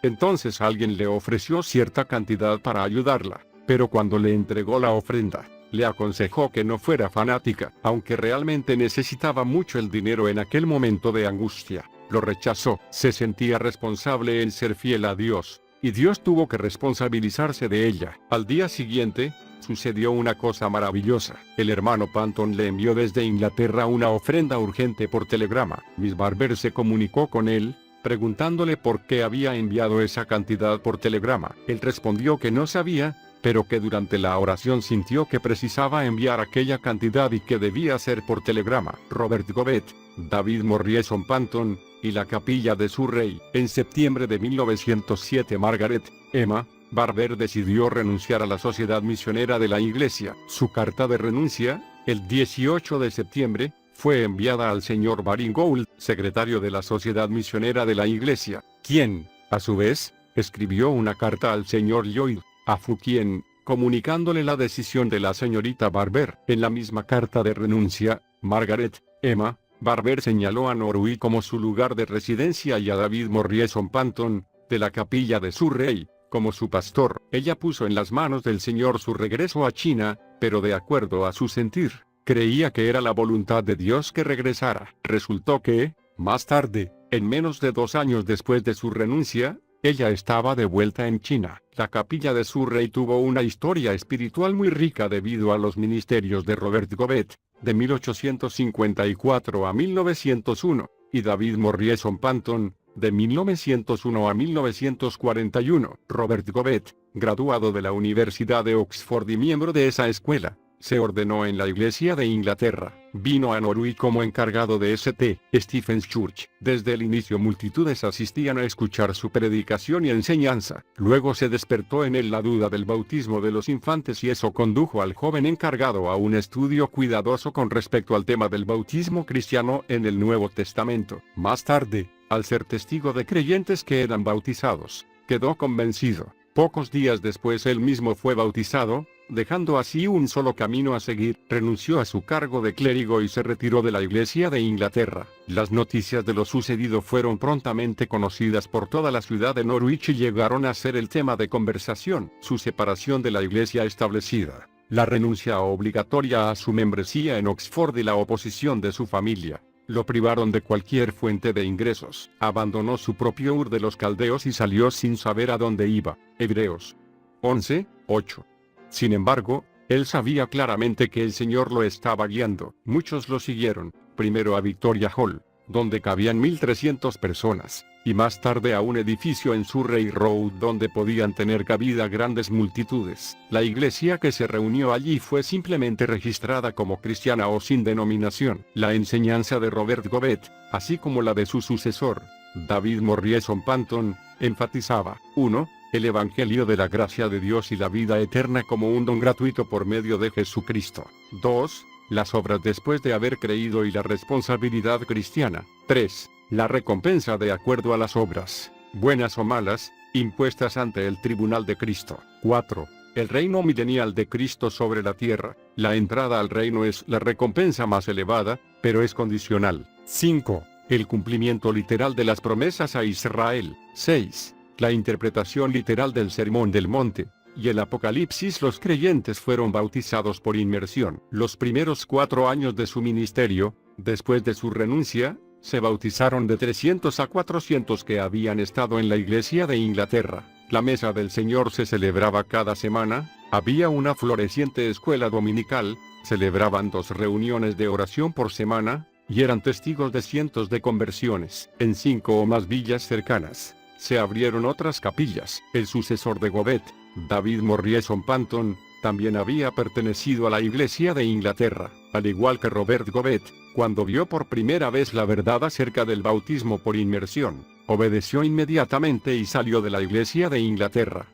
Entonces alguien le ofreció cierta cantidad para ayudarla, pero cuando le entregó la ofrenda, le aconsejó que no fuera fanática, aunque realmente necesitaba mucho el dinero en aquel momento de angustia. Lo rechazó. Se sentía responsable en ser fiel a Dios, y Dios tuvo que responsabilizarse de ella. Al día siguiente, sucedió una cosa maravillosa. El hermano Panton le envió desde Inglaterra una ofrenda urgente por telegrama. Miss Barber se comunicó con él, preguntándole por qué había enviado esa cantidad por telegrama. Él respondió que no sabía, pero que durante la oración sintió que precisaba enviar aquella cantidad y que debía ser por telegrama. Robert Govet, David Morrison Panton, y la capilla de Surrey. En septiembre de 1907 Margaret, Emma, Barber decidió renunciar a la Sociedad Misionera de la Iglesia. Su carta de renuncia, el 18 de septiembre, fue enviada al señor Baring Gould, secretario de la Sociedad Misionera de la Iglesia, quien, a su vez, escribió una carta al señor Lloyd, a Fouquien, comunicándole la decisión de la señorita Barber. En la misma carta de renuncia, Margaret, Emma, Barber señaló a Norwich como su lugar de residencia y a David Morrison Panton, de la capilla de Surrey, como su pastor. Ella puso en las manos del Señor su regreso a China, pero de acuerdo a su sentir, creía que era la voluntad de Dios que regresara. Resultó que, más tarde, en menos de 2 años después de su renuncia, ella estaba de vuelta en China. La capilla de Surrey tuvo una historia espiritual muy rica debido a los ministerios de Robert Govet, de 1854 a 1901, y David Morrison Panton, de 1901 a 1941. Robert Govet, graduado de la Universidad de Oxford y miembro de esa escuela, se ordenó en la Iglesia de Inglaterra. Vino a Norwich como encargado de St. Stephen's Church. Desde el inicio multitudes asistían a escuchar su predicación y enseñanza. Luego se despertó en él la duda del bautismo de los infantes y eso condujo al joven encargado a un estudio cuidadoso con respecto al tema del bautismo cristiano en el Nuevo Testamento. Más tarde, al ser testigo de creyentes que eran bautizados, quedó convencido. Pocos días después él mismo fue bautizado, dejando así un solo camino a seguir. Renunció a su cargo de clérigo y se retiró de la Iglesia de Inglaterra. Las noticias de lo sucedido fueron prontamente conocidas por toda la ciudad de Norwich y llegaron a ser el tema de conversación. Su separación de la Iglesia establecida, la renuncia obligatoria a su membresía en Oxford y la oposición de su familia, lo privaron de cualquier fuente de ingresos. Abandonó su propio Ur de los Caldeos y salió sin saber a dónde iba. Hebreos 11:8. Sin embargo, él sabía claramente que el Señor lo estaba guiando. Muchos lo siguieron, primero a Victoria Hall, donde cabían 1.300 personas, y más tarde a un edificio en Surrey Road donde podían tener cabida grandes multitudes. La iglesia que se reunió allí fue simplemente registrada como cristiana o sin denominación. La enseñanza de Robert Govet, así como la de su sucesor, David Morrison Panton, enfatizaba: 1. El Evangelio de la gracia de Dios y la vida eterna como un don gratuito por medio de Jesucristo. 2. Las obras después de haber creído y la responsabilidad cristiana. 3. La recompensa de acuerdo a las obras, buenas o malas, impuestas ante el tribunal de Cristo. 4. El reino milenial de Cristo sobre la tierra. La entrada al reino es la recompensa más elevada, pero es condicional. 5. El cumplimiento literal de las promesas a Israel. 6. La interpretación literal del Sermón del Monte y el Apocalipsis. Los creyentes fueron bautizados por inmersión. Los primeros 4 años de su ministerio, después de su renuncia, se bautizaron de 300 a 400 que habían estado en la iglesia de Inglaterra. La mesa del Señor se celebraba cada semana, había una floreciente escuela dominical, celebraban 2 reuniones de oración por semana, y eran testigos de cientos de conversiones. En 5 o más villas cercanas, se abrieron otras capillas. El sucesor de Govet, David Morrison Panton, también había pertenecido a la iglesia de Inglaterra, al igual que Robert Govet. Cuando vio por primera vez la verdad acerca del bautismo por inmersión, obedeció inmediatamente y salió de la iglesia de Inglaterra.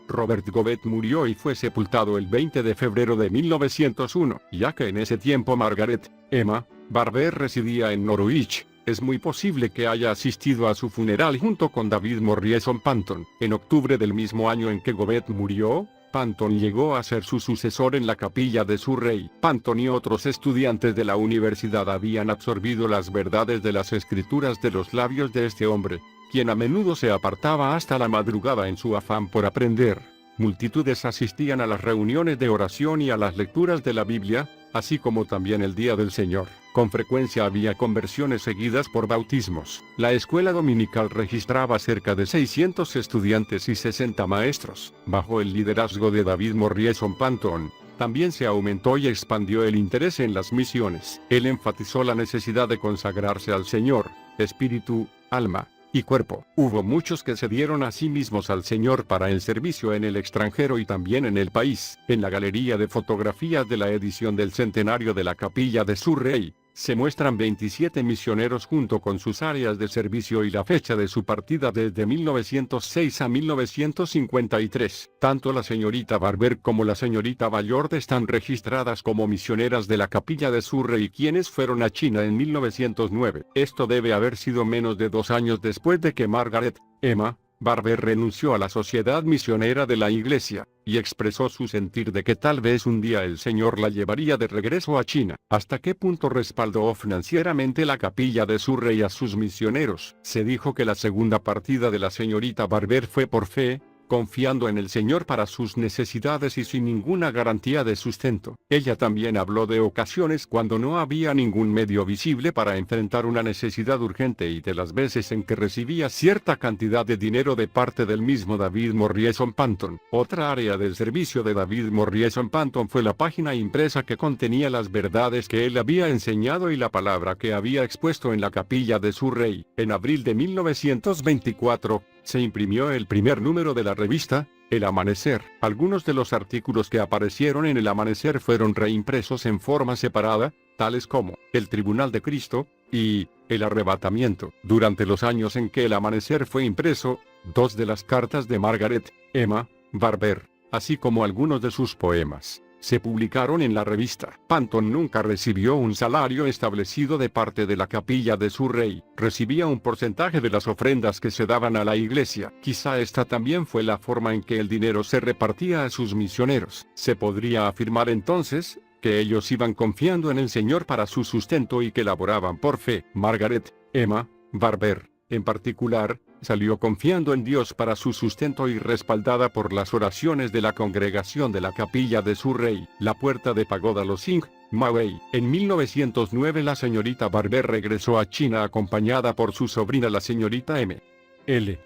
Robert Govet murió y fue sepultado el 20 de febrero de 1901, ya que en ese tiempo Margaret Emma Barber residía en Norwich. Es muy posible que haya asistido a su funeral junto con David Morrison Panton. En octubre del mismo año en que Govet murió, Panton llegó a ser su sucesor en la capilla de Surrey. Panton y otros estudiantes de la universidad habían absorbido las verdades de las escrituras de los labios de este hombre, quien a menudo se apartaba hasta la madrugada en su afán por aprender. Multitudes asistían a las reuniones de oración y a las lecturas de la Biblia, así como también el Día del Señor. Con frecuencia había conversiones seguidas por bautismos. La escuela dominical registraba cerca de 600 estudiantes y 60 maestros. Bajo el liderazgo de David Morrison Panton, también se aumentó y expandió el interés en las misiones. Él enfatizó la necesidad de consagrarse al Señor, espíritu, alma y cuerpo. Hubo muchos que se dieron a sí mismos al Señor para el servicio en el extranjero y también en el país. En la galería de fotografías de la edición del centenario de la capilla de Surrey, se muestran 27 misioneros junto con sus áreas de servicio y la fecha de su partida desde 1906 a 1953. Tanto la señorita Barber como la señorita Ballard están registradas como misioneras de la capilla de Surrey, quienes fueron a China en 1909. Esto debe haber sido menos de 2 años después de que Margaret Emma Barber renunció a la sociedad misionera de la iglesia, y expresó su sentir de que tal vez un día el Señor la llevaría de regreso a China. ¿Hasta qué punto respaldó financieramente la capilla de Surrey a sus misioneros? Se dijo que la segunda partida de la señorita Barber fue por fe, confiando en el Señor para sus necesidades y sin ninguna garantía de sustento. Ella también habló de ocasiones cuando no había ningún medio visible para enfrentar una necesidad urgente y de las veces en que recibía cierta cantidad de dinero de parte del mismo David Morrison Panton. Otra área del servicio de David Morrison Panton fue la página impresa que contenía las verdades que él había enseñado y la palabra que había expuesto en la capilla de Surrey. En abril de 1924, se imprimió el primer número de la revista, El Amanecer. Algunos de los artículos que aparecieron en El Amanecer fueron reimpresos en forma separada, tales como El Tribunal de Cristo y El Arrebatamiento. Durante los años en que El Amanecer fue impreso, 2 de las cartas de Margaret Emma Barber, así como algunos de sus poemas, se publicaron en la revista. Panton nunca recibió un salario establecido de parte de la capilla de Surrey. Recibía un porcentaje de las ofrendas que se daban a la iglesia. Quizá esta también fue la forma en que el dinero se repartía a sus misioneros. Se podría afirmar entonces que ellos iban confiando en el Señor para su sustento y que laboraban por fe. Margaret Emma Barber, en particular, salió confiando en Dios para su sustento y respaldada por las oraciones de la congregación de la capilla de Surrey. La puerta de pagoda Lo Sing, Maui. En 1909 la señorita Barber regresó a China acompañada por su sobrina la señorita M. L.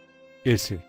S.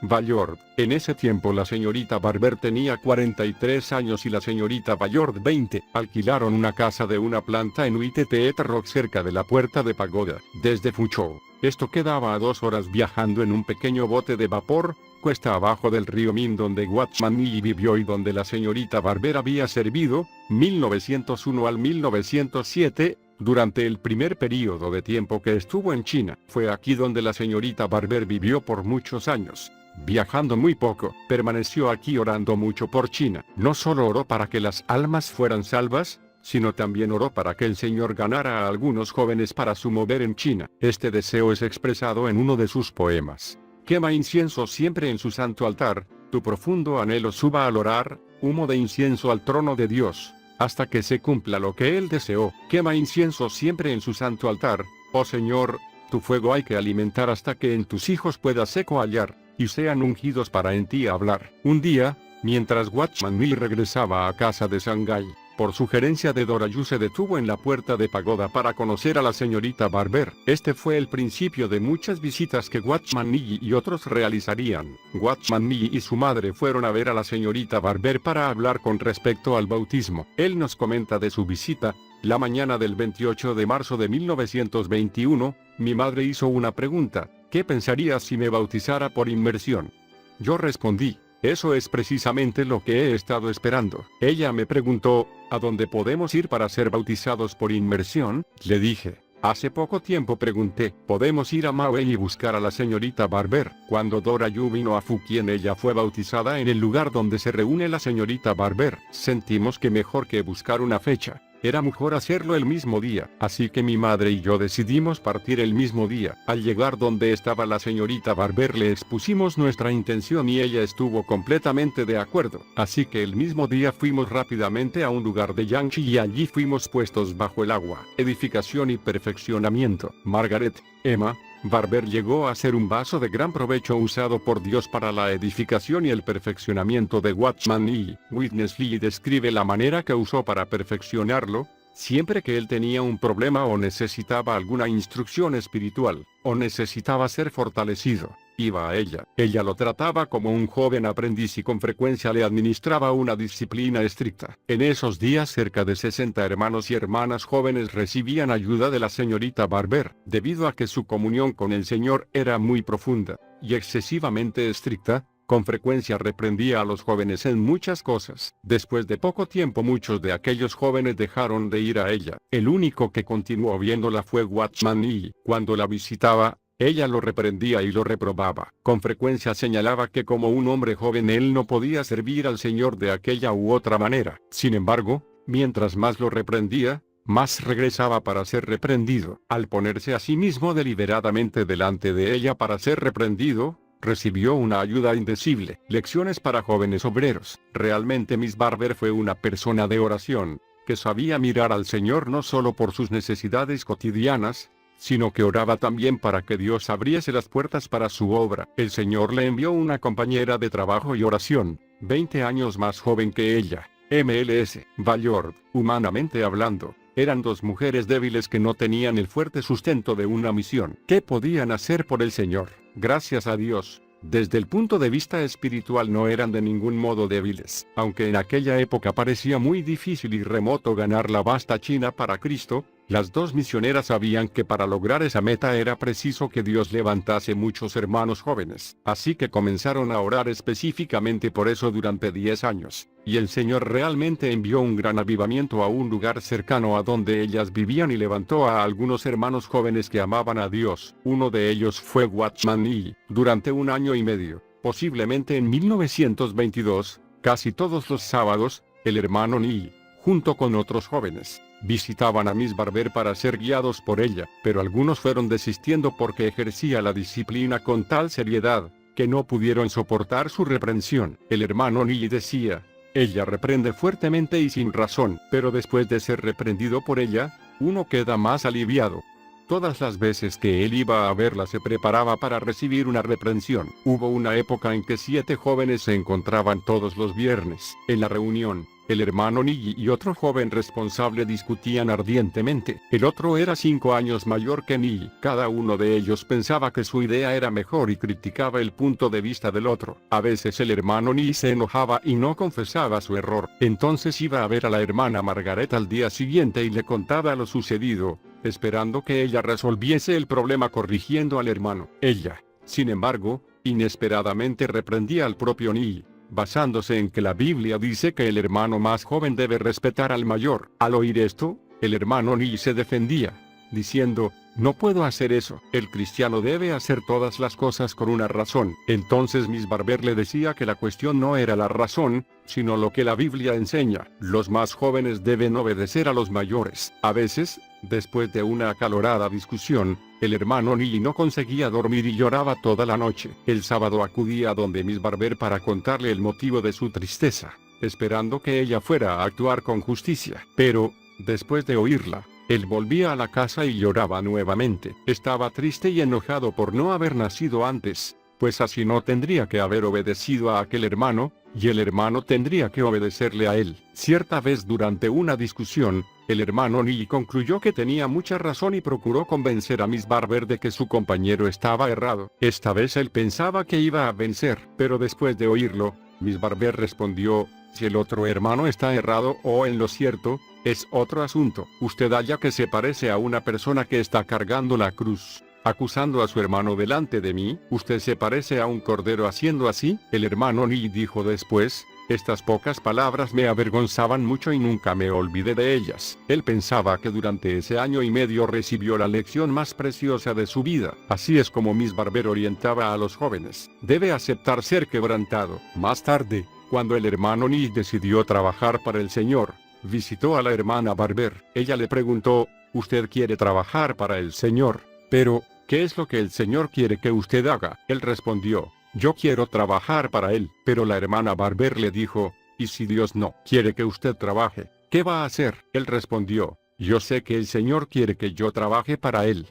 Ballard. En ese tiempo la señorita Barber tenía 43 años y la señorita Ballard 20. Alquilaron una casa de una planta en Uitet Rock cerca de la puerta de pagoda. Desde Fuzhou, esto quedaba a 2 horas viajando en un pequeño bote de vapor, cuesta abajo del río Min, donde Watchman Nee vivió y donde la señorita Barber había servido, 1901 al 1907, durante el primer período de tiempo que estuvo en China. Fue aquí donde la señorita Barber vivió por muchos años. Viajando muy poco, permaneció aquí orando mucho por China. No solo oró para que las almas fueran salvas, sino también oró para que el Señor ganara a algunos jóvenes para su mover en China. Este deseo es expresado en uno de sus poemas. Quema incienso siempre en su santo altar, tu profundo anhelo suba al orar, humo de incienso al trono de Dios, hasta que se cumpla lo que él deseó. Quema incienso siempre en su santo altar, Oh Señor, tu fuego hay que alimentar hasta que en tus hijos pueda seco hallar, y sean ungidos para en ti hablar. Un día, mientras Watchman Nee regresaba a casa de Shanghái, por sugerencia de Dorayu se detuvo en la puerta de pagoda para conocer a la señorita Barber. Este fue el principio de muchas visitas que Watchman Nee y otros realizarían. Watchman Nee y su madre fueron a ver a la señorita Barber para hablar con respecto al bautismo. Él nos comenta de su visita. La mañana del 28 de marzo de 1921, mi madre hizo una pregunta: ¿qué pensarías si me bautizara por inmersión? Yo respondí: eso es precisamente lo que he estado esperando. Ella me preguntó: ¿a dónde podemos ir para ser bautizados por inmersión? Le dije: hace poco tiempo pregunté, ¿podemos ir a Maui y buscar a la señorita Barber? Cuando Dorayu vino a Fukien, ella fue bautizada en el lugar donde se reúne la señorita Barber. Sentimos que mejor que buscar una fecha, era mejor hacerlo el mismo día, así que mi madre y yo decidimos partir el mismo día. Al llegar donde estaba la señorita Barber le expusimos nuestra intención y ella estuvo completamente de acuerdo. Así que el mismo día fuimos rápidamente a un lugar de Yangtze y allí fuimos puestos bajo el agua. Edificación y perfeccionamiento. Margaret, Emma Barber llegó a ser un vaso de gran provecho usado por Dios para la edificación y el perfeccionamiento de Watchman Nee. Witness Lee describe la manera que usó para perfeccionarlo. Siempre que él tenía un problema o necesitaba alguna instrucción espiritual, o necesitaba ser fortalecido, iba a ella. Ella lo trataba como un joven aprendiz y con frecuencia le administraba una disciplina estricta. En esos días cerca de 60 hermanos y hermanas jóvenes recibían ayuda de la señorita Barber, debido a que su comunión con el Señor era muy profunda y excesivamente estricta. Con frecuencia reprendía a los jóvenes en muchas cosas. Después de poco tiempo muchos de aquellos jóvenes dejaron de ir a ella. El único que continuó viéndola fue Watchman Nee. Cuando la visitaba, ella lo reprendía y lo reprobaba. Con frecuencia señalaba que como un hombre joven él no podía servir al Señor de aquella u otra manera. Sin embargo, mientras más lo reprendía, más regresaba para ser reprendido. Al ponerse a sí mismo deliberadamente delante de ella para ser reprendido, recibió una ayuda indecible. Lecciones para jóvenes obreros. Realmente Miss Barber fue una persona de oración, que sabía mirar al Señor no solo por sus necesidades cotidianas, sino que oraba también para que Dios abriese las puertas para su obra. El Señor le envió una compañera de trabajo y oración, 20 años más joven que ella. MLS Ballard. Humanamente hablando, eran dos mujeres débiles que no tenían el fuerte sustento de una misión. ¿Qué podían hacer por el Señor? Gracias a Dios, desde el punto de vista espiritual no eran de ningún modo débiles. Aunque en aquella época parecía muy difícil y remoto ganar la vasta China para Cristo, las dos misioneras sabían que para lograr esa meta era preciso que Dios levantase muchos hermanos jóvenes. Así que comenzaron a orar específicamente por eso durante 10 años. Y el Señor realmente envió un gran avivamiento a un lugar cercano a donde ellas vivían y levantó a algunos hermanos jóvenes que amaban a Dios. Uno de ellos fue Watchman Nee. Durante 1 año y medio, posiblemente en 1922, casi todos los sábados, el hermano Nee, junto con otros jóvenes, visitaban a Miss Barber para ser guiados por ella, pero algunos fueron desistiendo porque ejercía la disciplina con tal seriedad, que no pudieron soportar su reprensión. El hermano Nee decía: ella reprende fuertemente y sin razón, pero después de ser reprendido por ella, uno queda más aliviado. Todas las veces que él iba a verla se preparaba para recibir una reprensión. Hubo una época en que 7 jóvenes se encontraban todos los viernes. En la reunión, el hermano Nee y otro joven responsable discutían ardientemente. El otro era 5 años mayor que Nee. Cada uno de ellos pensaba que su idea era mejor y criticaba el punto de vista del otro. A veces el hermano Nee se enojaba y no confesaba su error. Entonces iba a ver a la hermana Margaret al día siguiente y le contaba lo sucedido, esperando que ella resolviese el problema corrigiendo al hermano. Ella, sin embargo, inesperadamente reprendía al propio Nee, basándose en que la Biblia dice que el hermano más joven debe respetar al mayor. Al oír esto, el hermano Nee se defendía, diciendo: no puedo hacer eso. El cristiano debe hacer todas las cosas con una razón. Entonces Miss Barber le decía que la cuestión no era la razón, sino lo que la Biblia enseña. Los más jóvenes deben obedecer a los mayores. A veces, después de una acalorada discusión, el hermano Nee no conseguía dormir y lloraba toda la noche. El sábado acudía a donde Miss Barber para contarle el motivo de su tristeza, esperando que ella fuera a actuar con justicia. Pero, después de oírla, Él volvía a la casa y lloraba nuevamente. Estaba triste y enojado por no haber nacido antes, pues así no tendría que haber obedecido a aquel hermano, y el hermano tendría que obedecerle a él. Cierta vez durante una discusión, el hermano Neil concluyó que tenía mucha razón y procuró convencer a Miss Barber de que su compañero estaba errado. Esta vez él pensaba que iba a vencer, pero después de oírlo, Miss Barber respondió: si el otro hermano está errado o en lo cierto, es otro asunto. Usted halla que se parece a una persona que está cargando la cruz, acusando a su hermano delante de mí. Usted se parece a un cordero haciendo así. El hermano Neil dijo después: estas pocas palabras me avergonzaban mucho y nunca me olvidé de ellas. Él pensaba que durante ese año y medio recibió la lección más preciosa de su vida. Así es como Miss Barber orientaba a los jóvenes. Debe aceptar ser quebrantado. Más tarde, cuando el hermano Neil decidió trabajar para el Señor, visitó a la hermana Barber. Ella le preguntó: ¿usted quiere trabajar para el Señor? Pero, ¿qué es lo que el Señor quiere que usted haga? Él respondió: yo quiero trabajar para Él. Pero la hermana Barber le dijo: ¿y si Dios no quiere que usted trabaje? ¿Qué va a hacer? Él respondió: yo sé que el Señor quiere que yo trabaje para Él.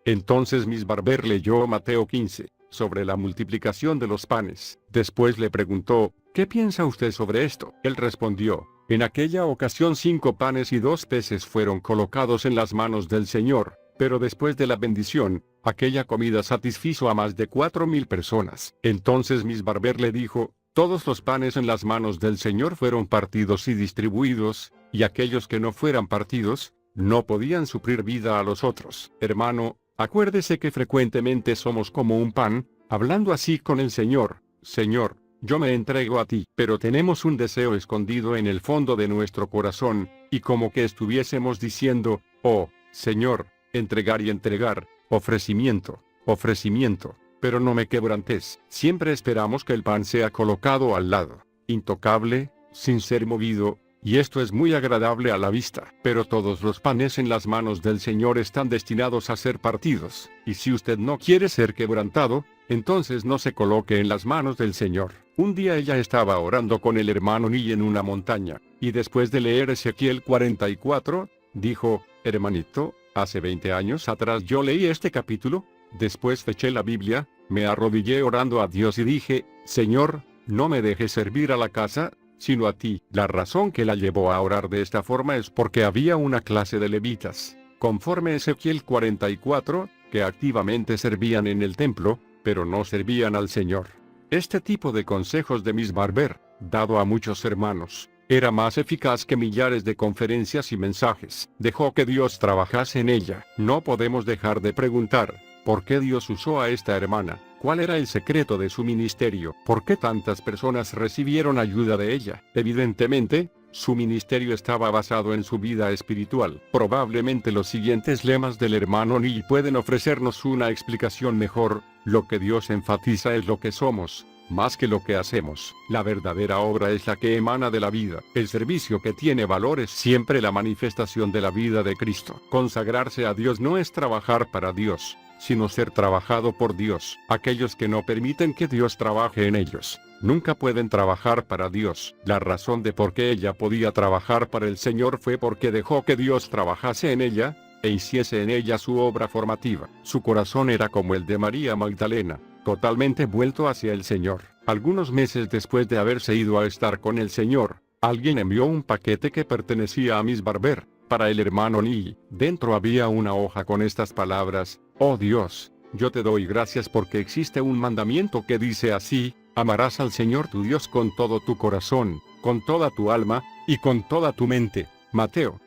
Entonces Miss Barber leyó Mateo 15, sobre la multiplicación de los panes. Después le preguntó: ¿qué piensa usted sobre esto? Él respondió: en aquella ocasión 5 panes y 2 peces fueron colocados en las manos del Señor, pero después de la bendición, aquella comida satisfizo a más de 4,000 personas. Entonces Miss Barber le dijo: todos los panes en las manos del Señor fueron partidos y distribuidos, y aquellos que no fueran partidos, no podían suplir vida a los otros. Hermano, acuérdese que frecuentemente somos como un pan, hablando así con el Señor: Señor, yo me entrego a ti. Pero tenemos un deseo escondido en el fondo de nuestro corazón, y como que estuviésemos diciendo: oh, Señor, entregar y entregar, ofrecimiento, ofrecimiento, pero no me quebrantes. Siempre esperamos que el pan sea colocado al lado, intocable, sin ser movido, y esto es muy agradable a la vista. Pero todos los panes en las manos del Señor están destinados a ser partidos, y si usted no quiere ser quebrantado, entonces no se coloque en las manos del Señor. Un día ella estaba orando con el hermano Neil en una montaña, y después de leer Ezequiel 44, dijo: hermanito, hace 20 años atrás yo leí este capítulo. Después feché la Biblia, me arrodillé orando a Dios y dije: Señor, no me dejes servir a la casa, sino a ti. La razón que la llevó a orar de esta forma es porque había una clase de levitas, conforme Ezequiel 44, que activamente servían en el templo, pero no servían al Señor. Este tipo de consejos de Miss Barber, dado a muchos hermanos, era más eficaz que millares de conferencias y mensajes. Dejó que Dios trabajase en ella. No podemos dejar de preguntar: ¿por qué Dios usó a esta hermana? ¿Cuál era el secreto de su ministerio? ¿Por qué tantas personas recibieron ayuda de ella? Evidentemente, su ministerio estaba basado en su vida espiritual. Probablemente los siguientes lemas del hermano Neil pueden ofrecernos una explicación mejor. Lo que Dios enfatiza es lo que somos, más que lo que hacemos. La verdadera obra es la que emana de la vida. El servicio que tiene valor es siempre la manifestación de la vida de Cristo. Consagrarse a Dios no es trabajar para Dios, sino ser trabajado por Dios. Aquellos que no permiten que Dios trabaje en ellos, nunca pueden trabajar para Dios. La razón de por qué ella podía trabajar para el Señor fue porque dejó que Dios trabajase en ella, e hiciese en ella su obra formativa. Su corazón era como el de María Magdalena, totalmente vuelto hacia el Señor. Algunos meses después de haberse ido a estar con el Señor, alguien envió un paquete que pertenecía a Miss Barber, para el hermano Neil. Dentro había una hoja con estas palabras: oh Dios, yo te doy gracias porque existe un mandamiento que dice así: amarás al Señor tu Dios con todo tu corazón, con toda tu alma, y con toda tu mente. Mateo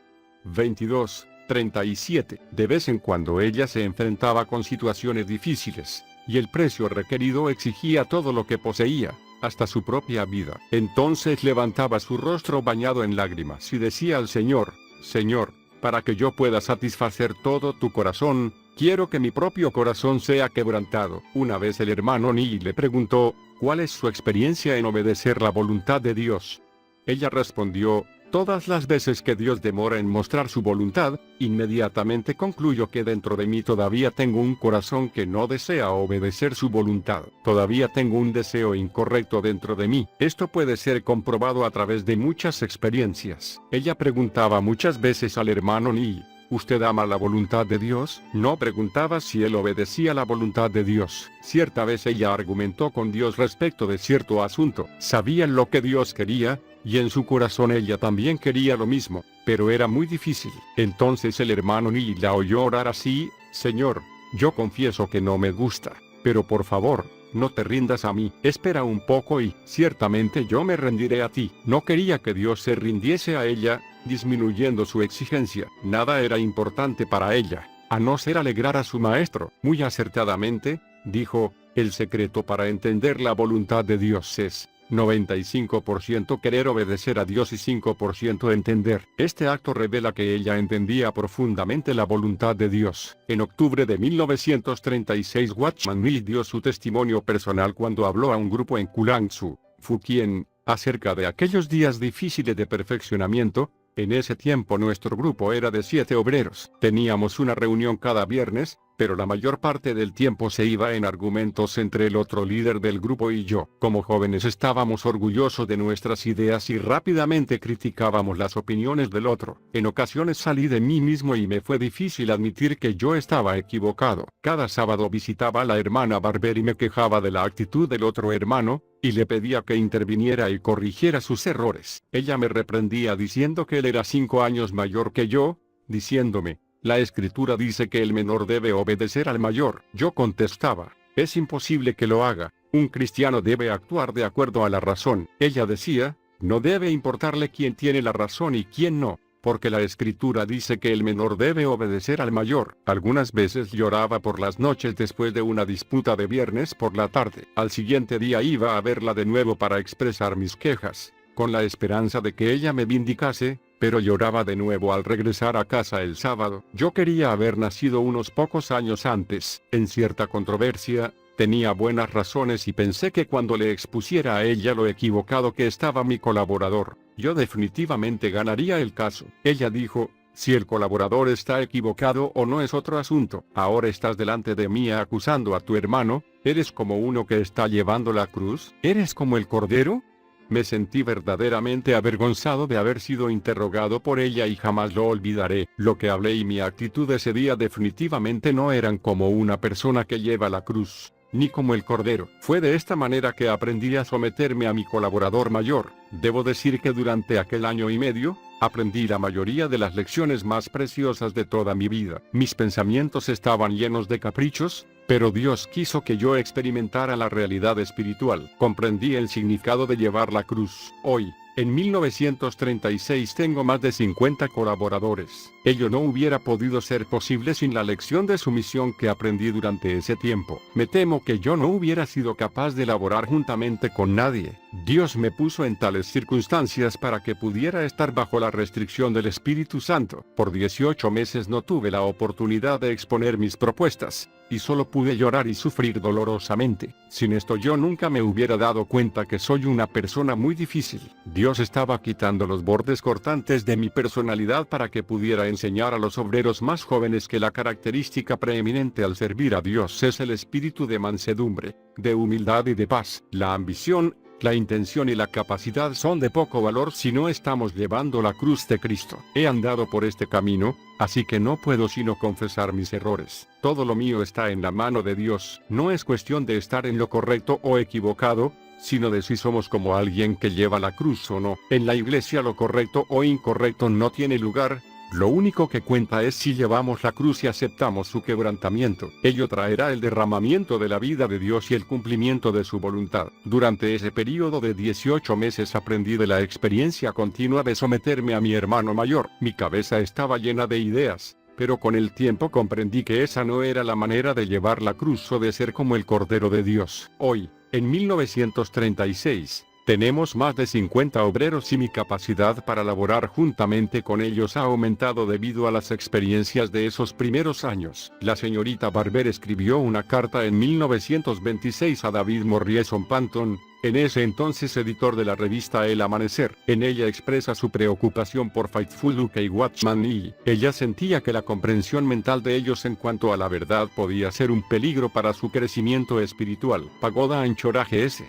22:37. De vez en cuando ella se enfrentaba con situaciones difíciles, y el precio requerido exigía todo lo que poseía, hasta su propia vida. Entonces levantaba su rostro bañado en lágrimas y decía al Señor: Señor, para que yo pueda satisfacer todo tu corazón, quiero que mi propio corazón sea quebrantado. Una vez el hermano Neil le preguntó: ¿cuál es su experiencia en obedecer la voluntad de Dios? Ella respondió: todas las veces que Dios demora en mostrar su voluntad, inmediatamente concluyo que dentro de mí todavía tengo un corazón que no desea obedecer su voluntad. Todavía tengo un deseo incorrecto dentro de mí. Esto puede ser comprobado a través de muchas experiencias. Ella preguntaba muchas veces al hermano Neil: ¿Usted ama la voluntad de Dios? No preguntaba si él obedecía la voluntad de Dios. Cierta vez ella argumentó con Dios respecto de cierto asunto. Sabía lo que Dios quería, y en su corazón ella también quería lo mismo, pero era muy difícil. Entonces el hermano Neil la oyó orar así: Señor, yo confieso que no me gusta, pero por favor, no te rindas a mí, espera un poco y, ciertamente yo me rendiré a ti. No quería que Dios se rindiese a ella, disminuyendo su exigencia. Nada era importante para ella, a no ser alegrar a su maestro. Muy acertadamente, dijo, el secreto para entender la voluntad de Dios es 95% querer obedecer a Dios y 5% entender. Este acto revela que ella entendía profundamente la voluntad de Dios. En octubre de 1936 Watchman Nee dio su testimonio personal cuando habló a un grupo en Kulangsu, Fukien, acerca de aquellos días difíciles de perfeccionamiento. En ese tiempo nuestro grupo era de 7 obreros. Teníamos una reunión cada viernes, pero la mayor parte del tiempo se iba en argumentos entre el otro líder del grupo y yo. Como jóvenes estábamos orgullosos de nuestras ideas y rápidamente criticábamos las opiniones del otro. En ocasiones salí de mí mismo y me fue difícil admitir que yo estaba equivocado. Cada sábado visitaba a la hermana Barber y me quejaba de la actitud del otro hermano, y le pedía que interviniera y corrigiera sus errores. Ella me reprendía diciendo que él era 5 años mayor que yo, diciéndome: la escritura dice que el menor debe obedecer al mayor. Yo contestaba: es imposible que lo haga, un cristiano debe actuar de acuerdo a la razón. Ella decía: no debe importarle quién tiene la razón y quién no, porque la escritura dice que el menor debe obedecer al mayor. Algunas veces lloraba por las noches después de una disputa de viernes por la tarde. Al siguiente día iba a verla de nuevo para expresar mis quejas, con la esperanza de que ella me vindicase, pero lloraba de nuevo al regresar a casa el sábado. Yo quería haber nacido unos pocos años antes. En cierta controversia, tenía buenas razones y pensé que cuando le expusiera a ella lo equivocado que estaba mi colaborador, yo definitivamente ganaría el caso. Ella dijo: si el colaborador está equivocado o no es otro asunto. Ahora estás delante de mí acusando a tu hermano. ¿Eres como uno que está llevando la cruz? ¿Eres como el cordero? Me sentí verdaderamente avergonzado de haber sido interrogado por ella y jamás lo olvidaré. Lo que hablé y mi actitud ese día definitivamente no eran como una persona que lleva la cruz, ni como el cordero. Fue de esta manera que aprendí a someterme a mi colaborador mayor. Debo decir que durante aquel año y medio, aprendí la mayoría de las lecciones más preciosas de toda mi vida. Mis pensamientos estaban llenos de caprichos, pero Dios quiso que yo experimentara la realidad espiritual. Comprendí el significado de llevar la cruz. Hoy, en 1936 tengo más de 50 colaboradores. Ello no hubiera podido ser posible sin la lección de sumisión que aprendí durante ese tiempo. Me temo que yo no hubiera sido capaz de laborar juntamente con nadie. Dios me puso en tales circunstancias para que pudiera estar bajo la restricción del Espíritu Santo. Por 18 meses no tuve la oportunidad de exponer mis propuestas, y solo pude llorar y sufrir dolorosamente. Sin esto yo nunca me hubiera dado cuenta que soy una persona muy difícil. Dios estaba quitando los bordes cortantes de mi personalidad para que pudiera enseñar a los obreros más jóvenes que la característica preeminente al servir a Dios es el espíritu de mansedumbre, de humildad y de paz. La ambición, la intención y la capacidad son de poco valor si no estamos llevando la cruz de Cristo. He andado por este camino, así que no puedo sino confesar mis errores. Todo lo mío está en la mano de Dios. No es cuestión de estar en lo correcto o equivocado, sino de si somos como alguien que lleva la cruz o no. En la iglesia lo correcto o incorrecto no tiene lugar. Lo único que cuenta es si llevamos la cruz y aceptamos su quebrantamiento. Ello traerá el derramamiento de la vida de Dios y el cumplimiento de su voluntad. Durante ese periodo de 18 meses aprendí de la experiencia continua de someterme a mi hermano mayor. Mi cabeza estaba llena de ideas, pero con el tiempo comprendí que esa no era la manera de llevar la cruz o de ser como el Cordero de Dios. Hoy, en 1936, tenemos más de 50 obreros y mi capacidad para laborar juntamente con ellos ha aumentado debido a las experiencias de esos primeros años. La señorita Barber escribió una carta en 1926 a David Morrison Panton, en ese entonces editor de la revista El Amanecer. En ella expresa su preocupación por Faithful UK y Watchman Nee. Ella sentía que la comprensión mental de ellos en cuanto a la verdad podía ser un peligro para su crecimiento espiritual. Pagoda Anchorage S.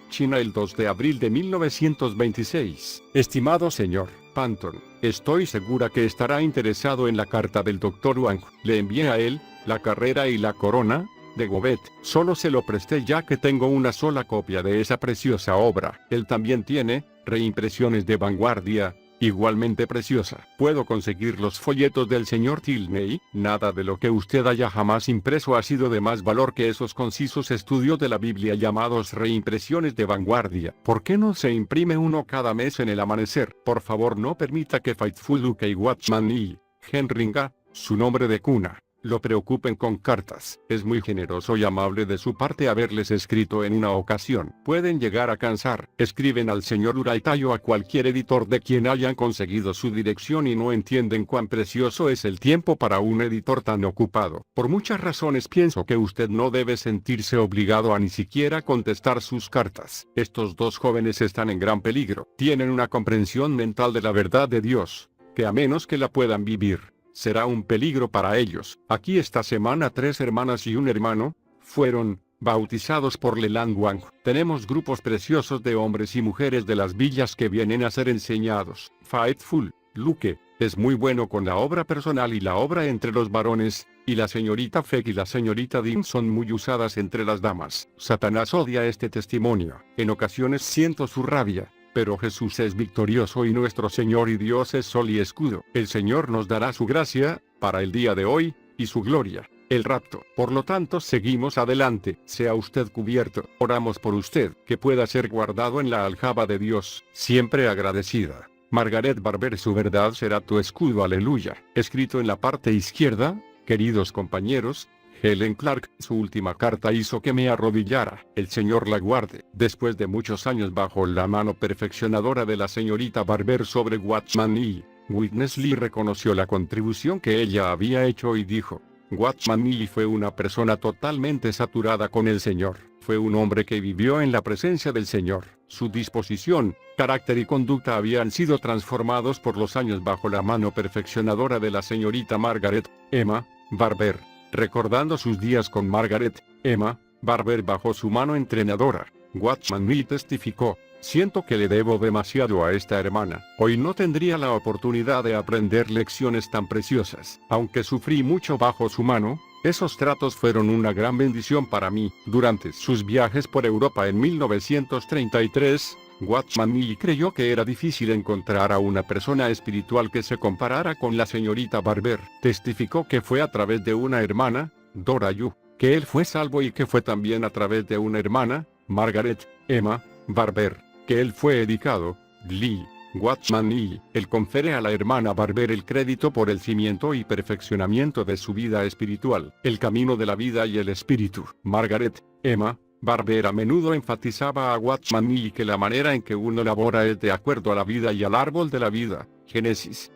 China, el 2 de abril de 1926. Estimado señor Panton, estoy segura que estará interesado en la carta del Dr. Wang. Le envié a él La carrera y la corona de Gobet. Solo se lo presté ya que tengo una sola copia de esa preciosa obra. Él también tiene reimpresiones de vanguardia, igualmente preciosa. Puedo conseguir los folletos del señor Tilney. Nada de lo que usted haya jamás impreso ha sido de más valor que esos concisos estudios de la Biblia llamados reimpresiones de vanguardia. ¿Por qué no se imprime uno cada mes en el amanecer? Por favor, no permita que Faithful Luke y Watchman y Henringa, su nombre de cuna, lo preocupen con cartas. Es muy generoso y amable de su parte haberles escrito en una ocasión. Pueden llegar a cansar. Escriben al señor Uraita o a cualquier editor de quien hayan conseguido su dirección y no entienden cuán precioso es el tiempo para un editor tan ocupado. Por muchas razones pienso que usted no debe sentirse obligado a ni siquiera contestar sus cartas. Estos dos jóvenes están en gran peligro. Tienen una comprensión mental de la verdad de Dios, que a menos que la puedan vivir, será un peligro para ellos. Aquí esta semana 3 hermanas y un hermano fueron bautizados por Leland Wang. Tenemos grupos preciosos de hombres y mujeres de las villas que vienen a ser enseñados. Faithful Luke es muy bueno con la obra personal y la obra entre los varones, y la señorita Feck y la señorita Dean son muy usadas entre las damas. Satanás odia este testimonio. En ocasiones siento su rabia, pero Jesús es victorioso y nuestro Señor y Dios es sol y escudo. El Señor nos dará su gracia para el día de hoy, y su gloria, el rapto. Por lo tanto, seguimos adelante. Sea usted cubierto. Oramos por usted, que pueda ser guardado en la aljaba de Dios. Siempre agradecida. Margaret Barber, su verdad será tu escudo. Aleluya. Escrito en la parte izquierda, queridos compañeros, Helen Clark. Su última carta hizo que me arrodillara. El Señor la guarde. Después de muchos años bajo la mano perfeccionadora de la señorita Barber sobre Watchman Nee, Witness Lee reconoció la contribución que ella había hecho y dijo: Watchman Nee fue una persona totalmente saturada con el Señor. Fue un hombre que vivió en la presencia del Señor. Su disposición, carácter y conducta habían sido transformados por los años bajo la mano perfeccionadora de la señorita Margaret Emma Barber. Recordando sus días con Margaret Emma Barber bajo su mano entrenadora, Watchman Nee testificó: siento que le debo demasiado a esta hermana. Hoy no tendría la oportunidad de aprender lecciones tan preciosas. Aunque sufrí mucho bajo su mano, esos tratos fueron una gran bendición para mí. Durante sus viajes por Europa en 1933, Watchman Nee creyó que era difícil encontrar a una persona espiritual que se comparara con la señorita Barber. Testificó que fue a través de una hermana, Dora Yu, que él fue salvo, y que fue también a través de una hermana, Margaret Emma Barber, que él fue educado. Lee Watchman Nee, él confiere a la hermana Barber el crédito por el cimiento y perfeccionamiento de su vida espiritual, el camino de la vida y el espíritu. Margaret Emma Barber a menudo enfatizaba a Watchman Nee que la manera en que uno labora es de acuerdo a la vida y al árbol de la vida. Génesis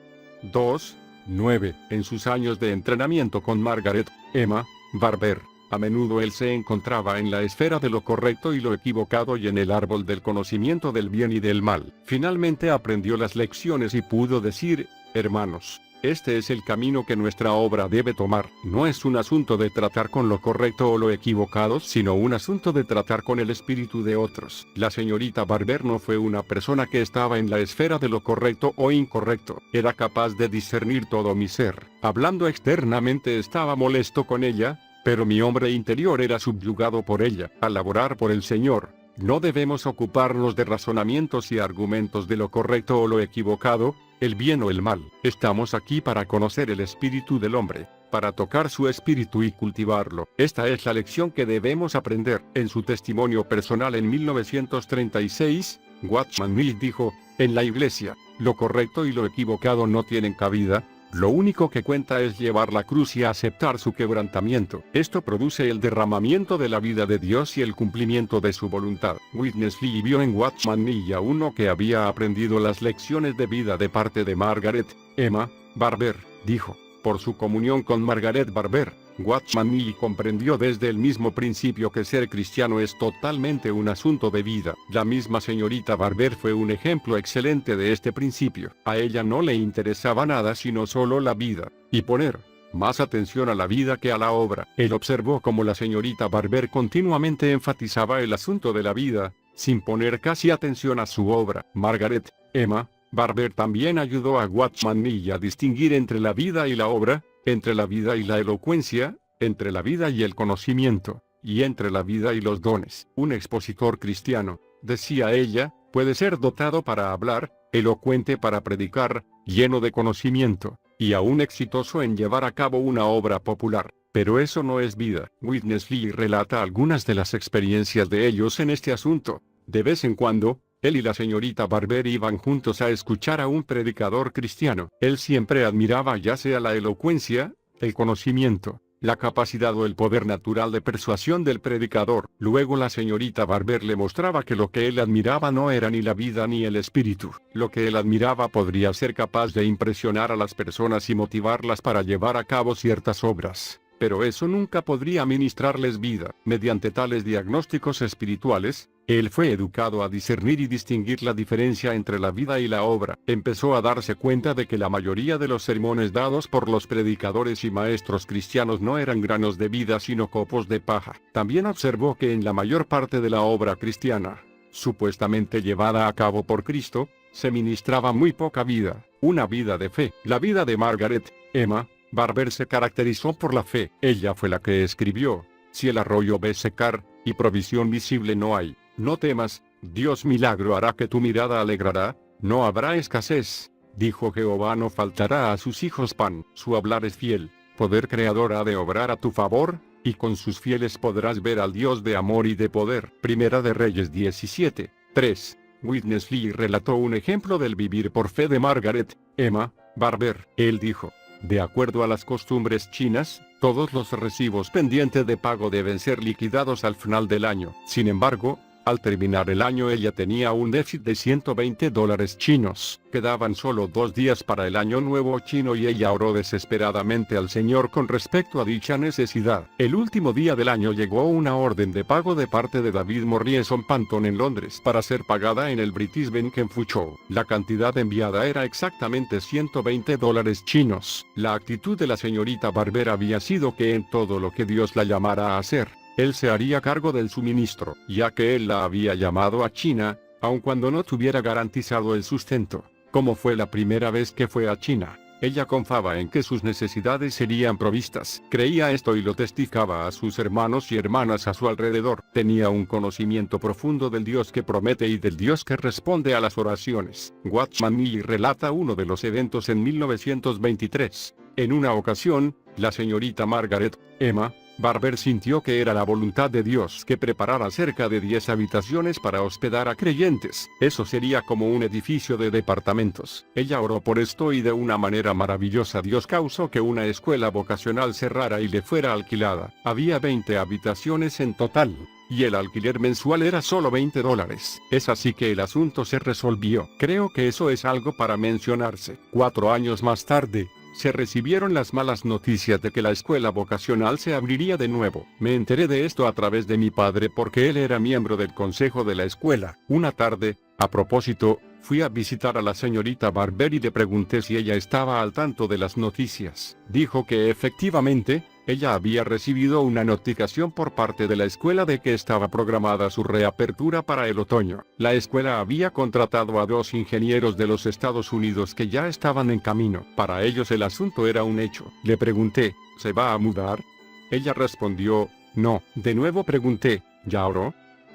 2:9. En sus años de entrenamiento con Margaret Emma Barber, a menudo él se encontraba en la esfera de lo correcto y lo equivocado y en el árbol del conocimiento del bien y del mal. Finalmente aprendió las lecciones y pudo decir: hermanos, este es el camino que nuestra obra debe tomar. No es un asunto de tratar con lo correcto o lo equivocado, sino un asunto de tratar con el espíritu de otros. La señorita Barber no fue una persona que estaba en la esfera de lo correcto o incorrecto. Era capaz de discernir todo mi ser. Hablando externamente estaba molesto con ella, pero mi hombre interior era subyugado por ella. Al laborar por el Señor, no debemos ocuparnos de razonamientos y argumentos de lo correcto o lo equivocado, el bien o el mal. Estamos aquí para conocer el espíritu del hombre, para tocar su espíritu y cultivarlo. Esta es la lección que debemos aprender. En su testimonio personal en 1936, Watchman Nee dijo: en la iglesia, lo correcto y lo equivocado no tienen cabida. Lo único que cuenta es llevar la cruz y aceptar su quebrantamiento. Esto produce el derramamiento de la vida de Dios y el cumplimiento de su voluntad. Witness Lee vio en Watchman Nee a uno que había aprendido las lecciones de vida de parte de Margaret Emma Barber. Dijo: por su comunión con Margaret Barber, Watchman Nee comprendió desde el mismo principio que ser cristiano es totalmente un asunto de vida. La misma señorita Barber fue un ejemplo excelente de este principio. A ella no le interesaba nada sino solo la vida, y poner más atención a la vida que a la obra. Él observó cómo la señorita Barber continuamente enfatizaba el asunto de la vida, sin poner casi atención a su obra. Margaret Emma Barber también ayudó a Watchman Nee a distinguir entre la vida y la obra, entre la vida y la elocuencia, entre la vida y el conocimiento, y entre la vida y los dones. Un expositor cristiano, decía ella, puede ser dotado para hablar, elocuente para predicar, lleno de conocimiento, y aún exitoso en llevar a cabo una obra popular. Pero eso no es vida. Witness Lee relata algunas de las experiencias de ellos en este asunto. De vez en cuando, él y la señorita Barber iban juntos a escuchar a un predicador cristiano. Él siempre admiraba ya sea la elocuencia, el conocimiento, la capacidad o el poder natural de persuasión del predicador. Luego la señorita Barber le mostraba que lo que él admiraba no era ni la vida ni el espíritu. Lo que él admiraba podría ser capaz de impresionar a las personas y motivarlas para llevar a cabo ciertas obras. Pero eso nunca podría ministrarles vida. Mediante tales diagnósticos espirituales, él fue educado a discernir y distinguir la diferencia entre la vida y la obra. Empezó a darse cuenta de que la mayoría de los sermones dados por los predicadores y maestros cristianos no eran granos de vida sino copos de paja. También observó que en la mayor parte de la obra cristiana, supuestamente llevada a cabo por Cristo, se ministraba muy poca vida, una vida de fe. La vida de Margaret Emma Barber se caracterizó por la fe. Ella fue la que escribió: si el arroyo ves secar, y provisión visible no hay, no temas, Dios milagro hará que tu mirada alegrará, no habrá escasez. Dijo Jehová: no faltará a sus hijos pan. Su hablar es fiel, poder creador ha de obrar a tu favor, y con sus fieles podrás ver al Dios de amor y de poder. Primera de Reyes 17:3. Witness Lee relató un ejemplo del vivir por fe de Margaret Emma Barber. Él dijo: de acuerdo a las costumbres chinas, todos los recibos pendientes de pago deben ser liquidados al final del año. Sin embargo, al terminar el año ella tenía un déficit de $120 chinos. Quedaban solo 2 días para el año nuevo chino y ella oró desesperadamente al Señor con respecto a dicha necesidad. El último día del año llegó una orden de pago de parte de David Morrison Panton en Londres para ser pagada en el British Bank en Fuzhou. La cantidad enviada era exactamente $120 chinos. La actitud de la señorita Barber había sido que en todo lo que Dios la llamara a hacer, él se haría cargo del suministro, ya que él la había llamado a China, aun cuando no tuviera garantizado el sustento. Como fue la primera vez que fue a China, ella confiaba en que sus necesidades serían provistas. Creía esto y lo testificaba a sus hermanos y hermanas a su alrededor. Tenía un conocimiento profundo del Dios que promete y del Dios que responde a las oraciones. Watchman Nee relata uno de los eventos en 1923. En una ocasión, la señorita Margaret Emma Barber sintió que era la voluntad de Dios que preparara cerca de 10 habitaciones para hospedar a creyentes. Eso sería como un edificio de departamentos. Ella oró por esto y de una manera maravillosa Dios causó que una escuela vocacional cerrara y le fuera alquilada. Había 20 habitaciones en total, y el alquiler mensual era solo $20. Es así que el asunto se resolvió. Creo que eso es algo para mencionarse. 4 años más tarde, se recibieron las malas noticias de que la escuela vocacional se abriría de nuevo. Me enteré de esto a través de mi padre porque él era miembro del consejo de la escuela. Una tarde, a propósito, fui a visitar a la señorita Barber y le pregunté si ella estaba al tanto de las noticias. Dijo que efectivamente, ella había recibido una notificación por parte de la escuela de que estaba programada su reapertura para el otoño. La escuela había contratado a 2 ingenieros de los Estados Unidos que ya estaban en camino. Para ellos el asunto era un hecho. Le pregunté: ¿se va a mudar? Ella respondió: no. De nuevo pregunté: ¿ya oró?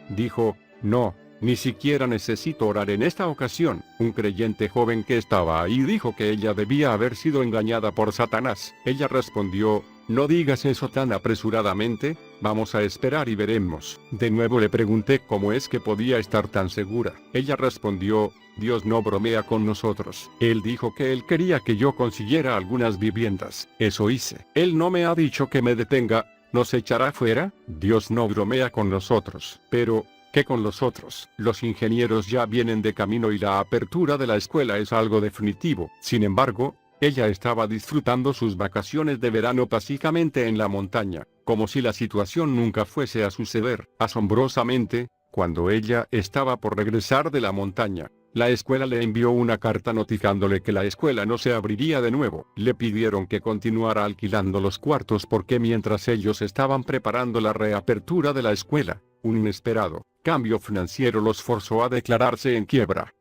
Dijo: no. Ni siquiera necesito orar en esta ocasión. Un creyente joven que estaba ahí dijo que ella debía haber sido engañada por Satanás. Ella respondió: no digas eso tan apresuradamente, vamos a esperar y veremos. De nuevo le pregunté cómo es que podía estar tan segura. Ella respondió: Dios no bromea con nosotros. Él dijo que él quería que yo consiguiera algunas viviendas. Eso hice. Él no me ha dicho que me detenga. ¿Nos echará fuera? Dios no bromea con nosotros. Pero ¿qué con los otros? Los ingenieros ya vienen de camino y la apertura de la escuela es algo definitivo. Sin embargo, ella estaba disfrutando sus vacaciones de verano pacíficamente en la montaña, como si la situación nunca fuese a suceder. Asombrosamente, cuando ella estaba por regresar de la montaña, la escuela le envió una carta notificándole que la escuela no se abriría de nuevo. Le pidieron que continuara alquilando los cuartos porque mientras ellos estaban preparando la reapertura de la escuela, un inesperado cambio financiero los forzó a declararse en quiebra.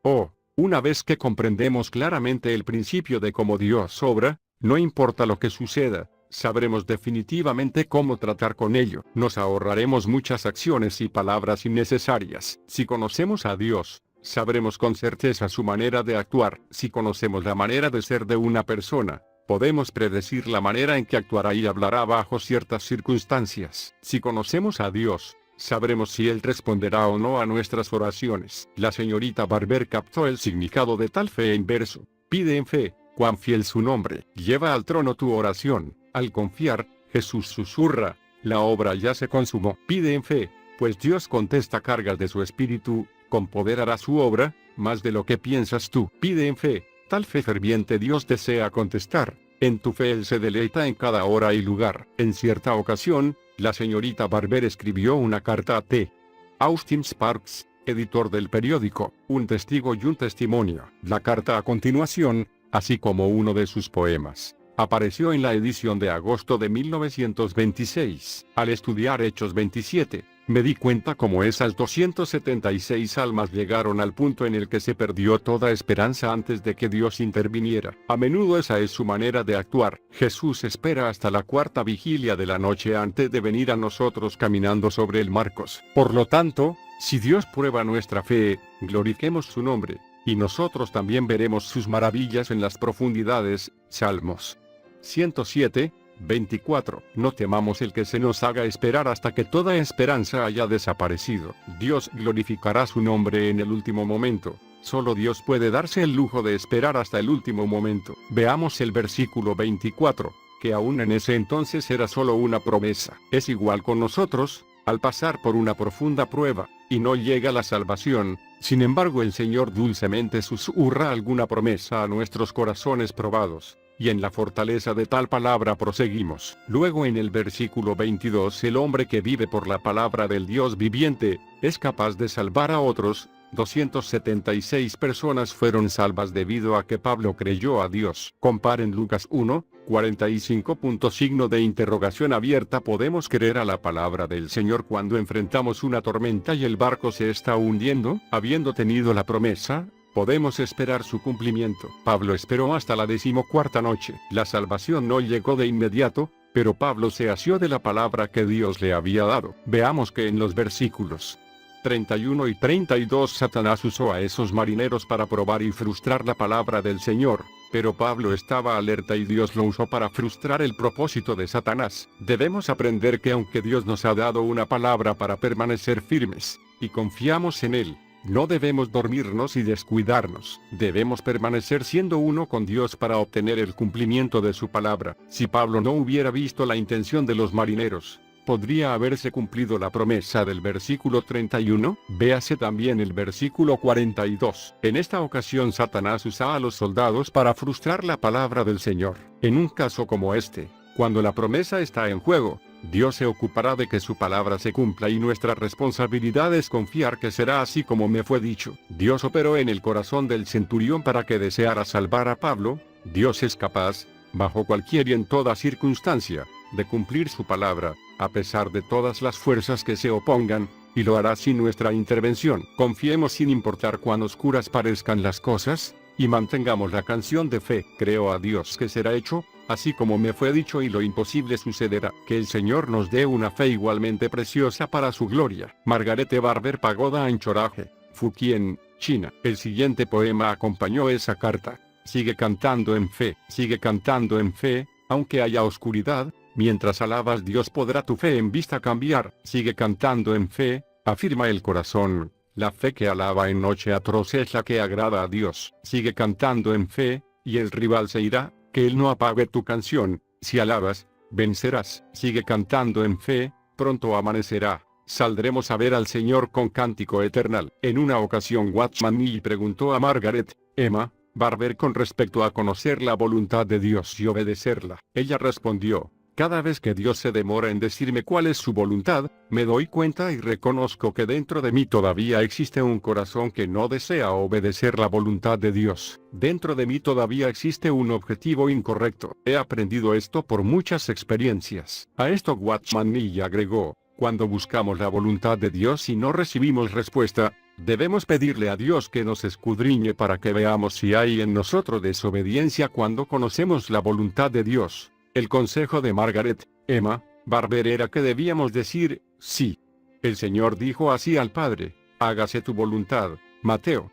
Una vez que comprendemos claramente el principio de cómo Dios obra, no importa lo que suceda, sabremos definitivamente cómo tratar con ello. Nos ahorraremos muchas acciones y palabras innecesarias. Si conocemos a Dios, sabremos con certeza su manera de actuar. Si conocemos la manera de ser de una persona, podemos predecir la manera en que actuará y hablará bajo ciertas circunstancias. Si conocemos a Dios, sabremos si Él responderá o no a nuestras oraciones. La señorita Barber captó el significado de tal fe en verso. Pide en fe, cuán fiel su nombre. Lleva al trono tu oración. Al confiar, Jesús susurra, la obra ya se consumó. Pide en fe, pues Dios contesta cargas de su espíritu, con poder hará su obra, más de lo que piensas tú. Pide en fe, tal fe ferviente Dios desea contestar. En tu fe Él se deleita en cada hora y lugar. En cierta ocasión, la señorita Barber escribió una carta a T. Austin Sparks, editor del periódico, un testigo y un testimonio. La carta a continuación, así como uno de sus poemas, apareció en la edición de agosto de 1926. Al estudiar Hechos 27, me di cuenta cómo esas 276 almas llegaron al punto en el que se perdió toda esperanza antes de que Dios interviniera. A menudo esa es su manera de actuar. Jesús espera hasta la cuarta vigilia de la noche antes de venir a nosotros caminando sobre el Marcos. Por lo tanto, si Dios prueba nuestra fe, glorifiquemos su nombre, y nosotros también veremos sus maravillas en las profundidades. Salmos 107, 24. No temamos el que se nos haga esperar hasta que toda esperanza haya desaparecido. Dios glorificará su nombre en el último momento. Solo Dios puede darse el lujo de esperar hasta el último momento. Veamos el versículo 24, que aún en ese entonces era solo una promesa. Es igual con nosotros, al pasar por una profunda prueba, y no llega la salvación. Sin embargo, el Señor dulcemente susurra alguna promesa a nuestros corazones probados, y en la fortaleza de tal palabra proseguimos. Luego en el versículo 22, el hombre que vive por la palabra del Dios viviente, es capaz de salvar a otros. 276 personas fueron salvas debido a que Pablo creyó a Dios. Comparen Lucas 1, 45. Signo de interrogación abierta. ¿Podemos creer a la palabra del Señor cuando enfrentamos una tormenta y el barco se está hundiendo? Habiendo tenido la promesa, podemos esperar su cumplimiento. Pablo esperó hasta la 14ª noche. La salvación no llegó de inmediato, pero Pablo se asió de la palabra que Dios le había dado. Veamos que en los versículos 31 y 32 Satanás usó a esos marineros para probar y frustrar la palabra del Señor, pero Pablo estaba alerta y Dios lo usó para frustrar el propósito de Satanás. Debemos aprender que aunque Dios nos ha dado una palabra para permanecer firmes, y confiamos en Él, no debemos dormirnos y descuidarnos. Debemos permanecer siendo uno con Dios para obtener el cumplimiento de su palabra. Si Pablo no hubiera visto la intención de los marineros, ¿podría haberse cumplido la promesa del versículo 31? Véase también el versículo 42. En esta ocasión Satanás usa a los soldados para frustrar la palabra del Señor. En un caso como este, cuando la promesa está en juego, Dios se ocupará de que su palabra se cumpla y nuestra responsabilidad es confiar que será así como me fue dicho. Dios operó en el corazón del centurión para que deseara salvar a Pablo. Dios es capaz, bajo cualquier y en toda circunstancia, de cumplir su palabra, a pesar de todas las fuerzas que se opongan, y lo hará sin nuestra intervención. Confiemos sin importar cuán oscuras parezcan las cosas, y mantengamos la canción de fe. Creo a Dios que será hecho, así como me fue dicho, y lo imposible sucederá. Que el Señor nos dé una fe igualmente preciosa para su gloria. Margaret Barber, Pagoda Anchorage, Fukien, China. El siguiente poema acompañó esa carta. Sigue cantando en fe, aunque haya oscuridad. Mientras alabas Dios podrá tu fe en vista cambiar. Sigue cantando en fe, afirma el corazón. La fe que alaba en noche atroz es la que agrada a Dios. Sigue cantando en fe, y el rival se irá, que él no apague tu canción. Si alabas, vencerás. Sigue cantando en fe, pronto amanecerá. Saldremos a ver al Señor con cántico eternal. En una ocasión Watchman Nee preguntó a Margaret Emma Barber con respecto a conocer la voluntad de Dios y obedecerla. Ella respondió: cada vez que Dios se demora en decirme cuál es su voluntad, me doy cuenta y reconozco que dentro de mí todavía existe un corazón que no desea obedecer la voluntad de Dios. Dentro de mí todavía existe un objetivo incorrecto. He aprendido esto por muchas experiencias. A esto Watchman Nee agregó: Cuando buscamos la voluntad de Dios y no recibimos respuesta, debemos pedirle a Dios que nos escudriñe para que veamos si hay en nosotros desobediencia cuando conocemos la voluntad de Dios. El consejo de Margaret, Emma, Barber era que debíamos decir, sí. El Señor dijo así al Padre, hágase tu voluntad. Mateo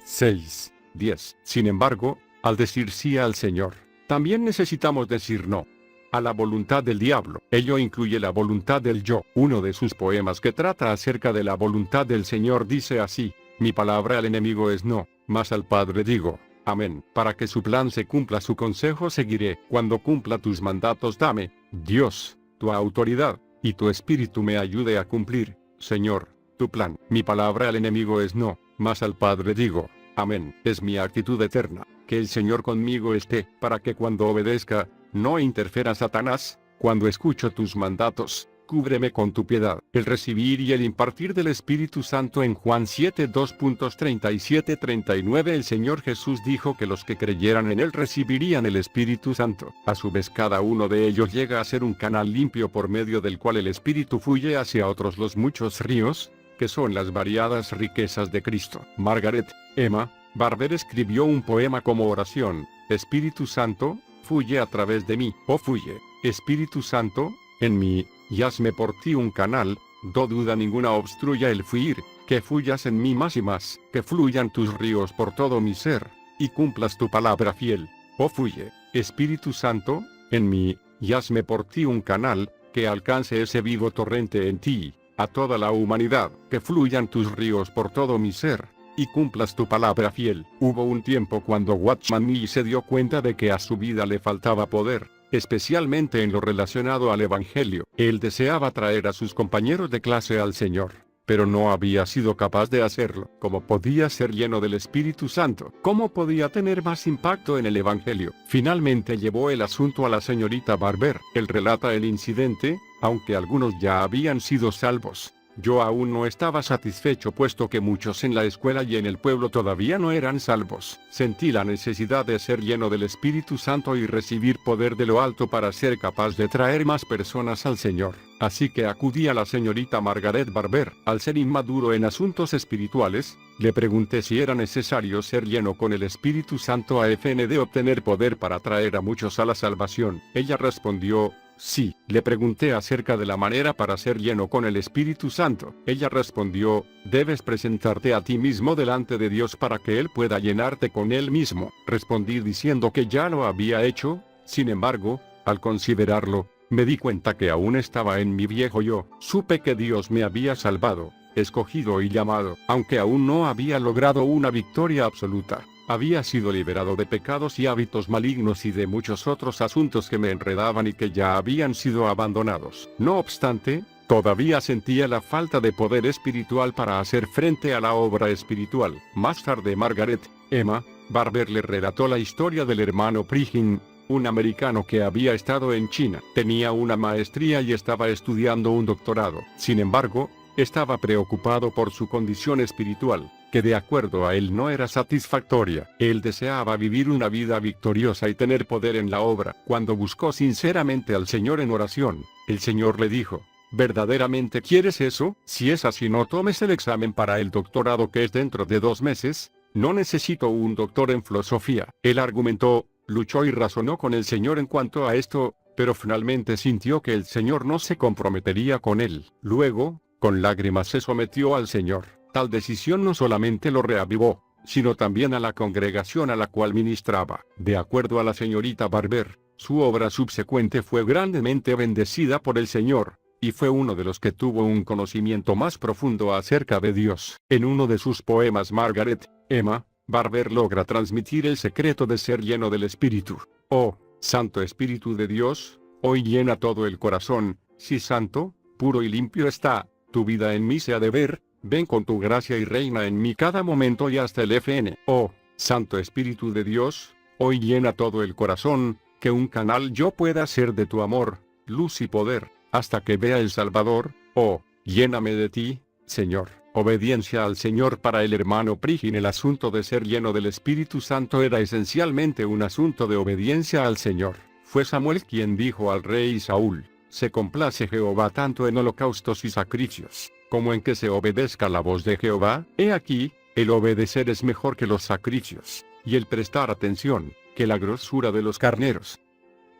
6:10. Sin embargo, al decir sí al Señor, también necesitamos decir no a la voluntad del diablo. Ello incluye la voluntad del yo. Uno de sus poemas que trata acerca de la voluntad del Señor dice así, mi palabra al enemigo es no, mas al Padre digo, amén. Para que su plan se cumpla su consejo seguiré. Cuando cumpla tus mandatos dame, Dios, tu autoridad, y tu espíritu me ayude a cumplir, Señor, tu plan. Mi palabra al enemigo es no, mas al Padre digo, amén. Es mi actitud eterna. Que el Señor conmigo esté, para que cuando obedezca, no interfiera Satanás. Cuando escucho tus mandatos, cúbreme con tu piedad. El recibir y el impartir del Espíritu Santo en Juan 7:2.37-39. El Señor Jesús dijo que los que creyeran en Él recibirían el Espíritu Santo. A su vez cada uno de ellos llega a ser un canal limpio por medio del cual el Espíritu fluye hacia otros los muchos ríos, que son las variadas riquezas de Cristo. Margaret, Emma, Barber escribió un poema como oración, Espíritu Santo, fluye a través de mí, oh fluye, Espíritu Santo, en mí, y hazme por ti un canal, no duda ninguna obstruya el fluir, que fluyas en mí más y más, que fluyan tus ríos por todo mi ser, y cumplas tu palabra fiel, oh fluye, Espíritu Santo, en mí, y hazme por ti un canal, que alcance ese vivo torrente en ti, a toda la humanidad, que fluyan tus ríos por todo mi ser, y cumplas tu palabra fiel. Hubo un tiempo cuando Watchman Nee se dio cuenta de que a su vida le faltaba poder, especialmente en lo relacionado al Evangelio. Él deseaba traer a sus compañeros de clase al Señor, pero no había sido capaz de hacerlo. ¿Cómo podía ser lleno del Espíritu Santo? ¿Cómo podía tener más impacto en el Evangelio? Finalmente llevó el asunto a la señorita Barber. Él relata el incidente, aunque algunos ya habían sido salvos. Yo aún no estaba satisfecho puesto que muchos en la escuela y en el pueblo todavía no eran salvos. Sentí la necesidad de ser lleno del Espíritu Santo y recibir poder de lo alto para ser capaz de traer más personas al Señor. Así que acudí a la señorita Margaret Barber. Al ser inmaduro en asuntos espirituales, le pregunté si era necesario ser lleno con el Espíritu Santo a fin de obtener poder para traer a muchos a la salvación. Ella respondió, sí. Le pregunté acerca de la manera para ser lleno con el Espíritu Santo. Ella respondió, debes presentarte a ti mismo delante de Dios para que Él pueda llenarte con Él mismo. Respondí diciendo que ya lo había hecho. Sin embargo, al considerarlo, me di cuenta que aún estaba en mi viejo yo. Supe que Dios me había salvado, escogido y llamado, aunque aún no había logrado una victoria absoluta. Había sido liberado de pecados y hábitos malignos y de muchos otros asuntos que me enredaban y que ya habían sido abandonados. No obstante, todavía sentía la falta de poder espiritual para hacer frente a la obra espiritual. Más tarde Margaret, Emma, Barber le relató la historia del hermano Prigin, un americano que había estado en China. Tenía una maestría y estaba estudiando un doctorado. Sin embargo, estaba preocupado por su condición espiritual, que de acuerdo a él no era satisfactoria. Él deseaba vivir una vida victoriosa y tener poder en la obra. Cuando buscó sinceramente al Señor en oración, el Señor le dijo, ¿verdaderamente quieres eso? Si es así, no tomes el examen para el doctorado que es dentro de 2 meses. No necesito un doctor en filosofía. Él argumentó, luchó y razonó con el Señor en cuanto a esto, pero finalmente sintió que el Señor no se comprometería con él. Luego, con lágrimas se sometió al Señor. Tal decisión no solamente lo reavivó, sino también a la congregación a la cual ministraba. De acuerdo a la señorita Barber, su obra subsecuente fue grandemente bendecida por el Señor, y fue uno de los que tuvo un conocimiento más profundo acerca de Dios. En uno de sus poemas Margaret, Emma, Barber logra transmitir el secreto de ser lleno del Espíritu. Oh, Santo Espíritu de Dios, hoy llena todo el corazón. Si santo, puro y limpio está, tu vida en mí se ha de ver. Ven con tu gracia y reina en mí cada momento y hasta el fin. Oh, Santo Espíritu de Dios, hoy llena todo el corazón, que un canal yo pueda ser de tu amor, luz y poder, hasta que vea el Salvador. Oh, lléname de ti, Señor. Obediencia al Señor. Para el hermano Prigin el asunto de ser lleno del Espíritu Santo era esencialmente un asunto de obediencia al Señor. Fue Samuel quien dijo al rey Saúl, Se complace Jehová tanto en holocaustos y sacrificios, como en que se obedezca la voz de Jehová. He aquí, el obedecer es mejor que los sacrificios, y el prestar atención, que la grosura de los carneros.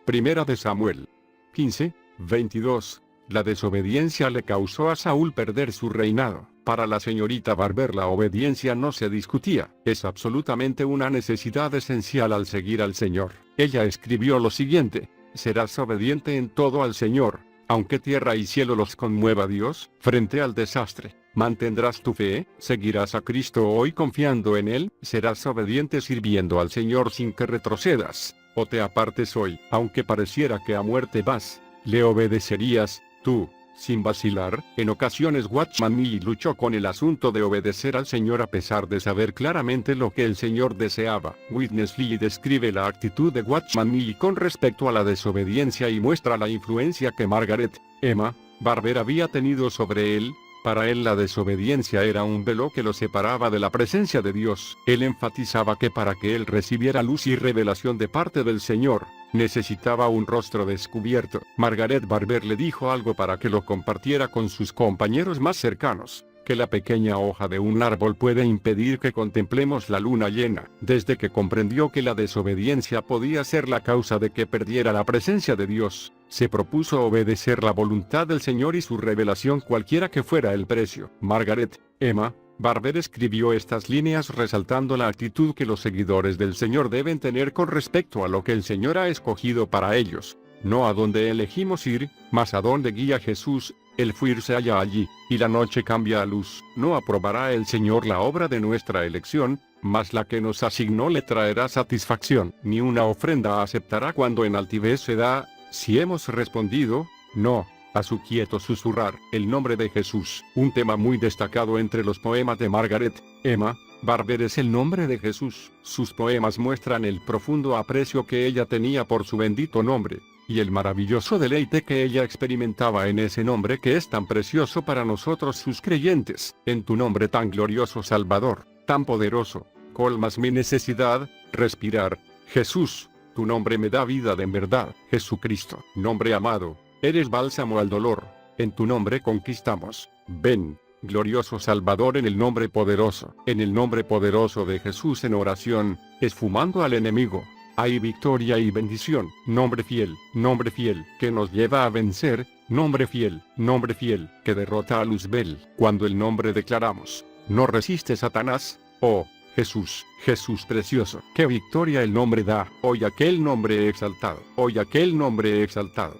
Primera de Samuel 15, 22. La desobediencia le causó a Saúl perder su reinado. Para la señorita Barber la obediencia no se discutía, es absolutamente una necesidad esencial al seguir al Señor. Ella escribió lo siguiente: serás obediente en todo al Señor, aunque tierra y cielo los conmueva Dios. Frente al desastre, mantendrás tu fe, seguirás a Cristo hoy confiando en Él, serás obediente sirviendo al Señor sin que retrocedas, o te apartes hoy, aunque pareciera que a muerte vas, le obedecerías, tú, sin vacilar. En ocasiones Watchman Nee luchó con el asunto de obedecer al Señor a pesar de saber claramente lo que el Señor deseaba. Witness Lee describe la actitud de Watchman Nee con respecto a la desobediencia y muestra la influencia que Margaret, Emma, Barber había tenido sobre él. Para él la desobediencia era un velo que lo separaba de la presencia de Dios. Él enfatizaba que para que él recibiera luz y revelación de parte del Señor, necesitaba un rostro descubierto. Margaret Barber le dijo algo para que lo compartiera con sus compañeros más cercanos: que la pequeña hoja de un árbol puede impedir que contemplemos la luna llena. Desde que comprendió que la desobediencia podía ser la causa de que perdiera la presencia de Dios, se propuso obedecer la voluntad del Señor y su revelación cualquiera que fuera el precio. Margaret, Emma, Barber escribió estas líneas resaltando la actitud que los seguidores del Señor deben tener con respecto a lo que el Señor ha escogido para ellos. No a donde elegimos ir, mas a donde guía Jesús. El fuir se halla allí, y la noche cambia a luz. No aprobará el Señor la obra de nuestra elección, mas la que nos asignó le traerá satisfacción. Ni una ofrenda aceptará cuando en altivez se da. Si hemos respondido, no, a su quieto susurrar, el nombre de Jesús. Un tema muy destacado entre los poemas de Margaret, Emma, Barber es el nombre de Jesús. Sus poemas muestran el profundo aprecio que ella tenía por su bendito nombre, y el maravilloso deleite que ella experimentaba en ese nombre que es tan precioso para nosotros sus creyentes. En tu nombre tan glorioso Salvador, tan poderoso, colmas mi necesidad, respirar, Jesús. Tu nombre me da vida de en verdad, Jesucristo. Nombre amado, eres bálsamo al dolor, en tu nombre conquistamos. Ven, glorioso Salvador, en el nombre poderoso de Jesús en oración, esfumando al enemigo. Hay victoria y bendición. Nombre fiel, que nos lleva a vencer. Nombre fiel, que derrota a Luzbel. Cuando el nombre declaramos, no resiste Satanás. Oh, Jesús, Jesús precioso, qué victoria el nombre da. Hoy aquel nombre exaltado,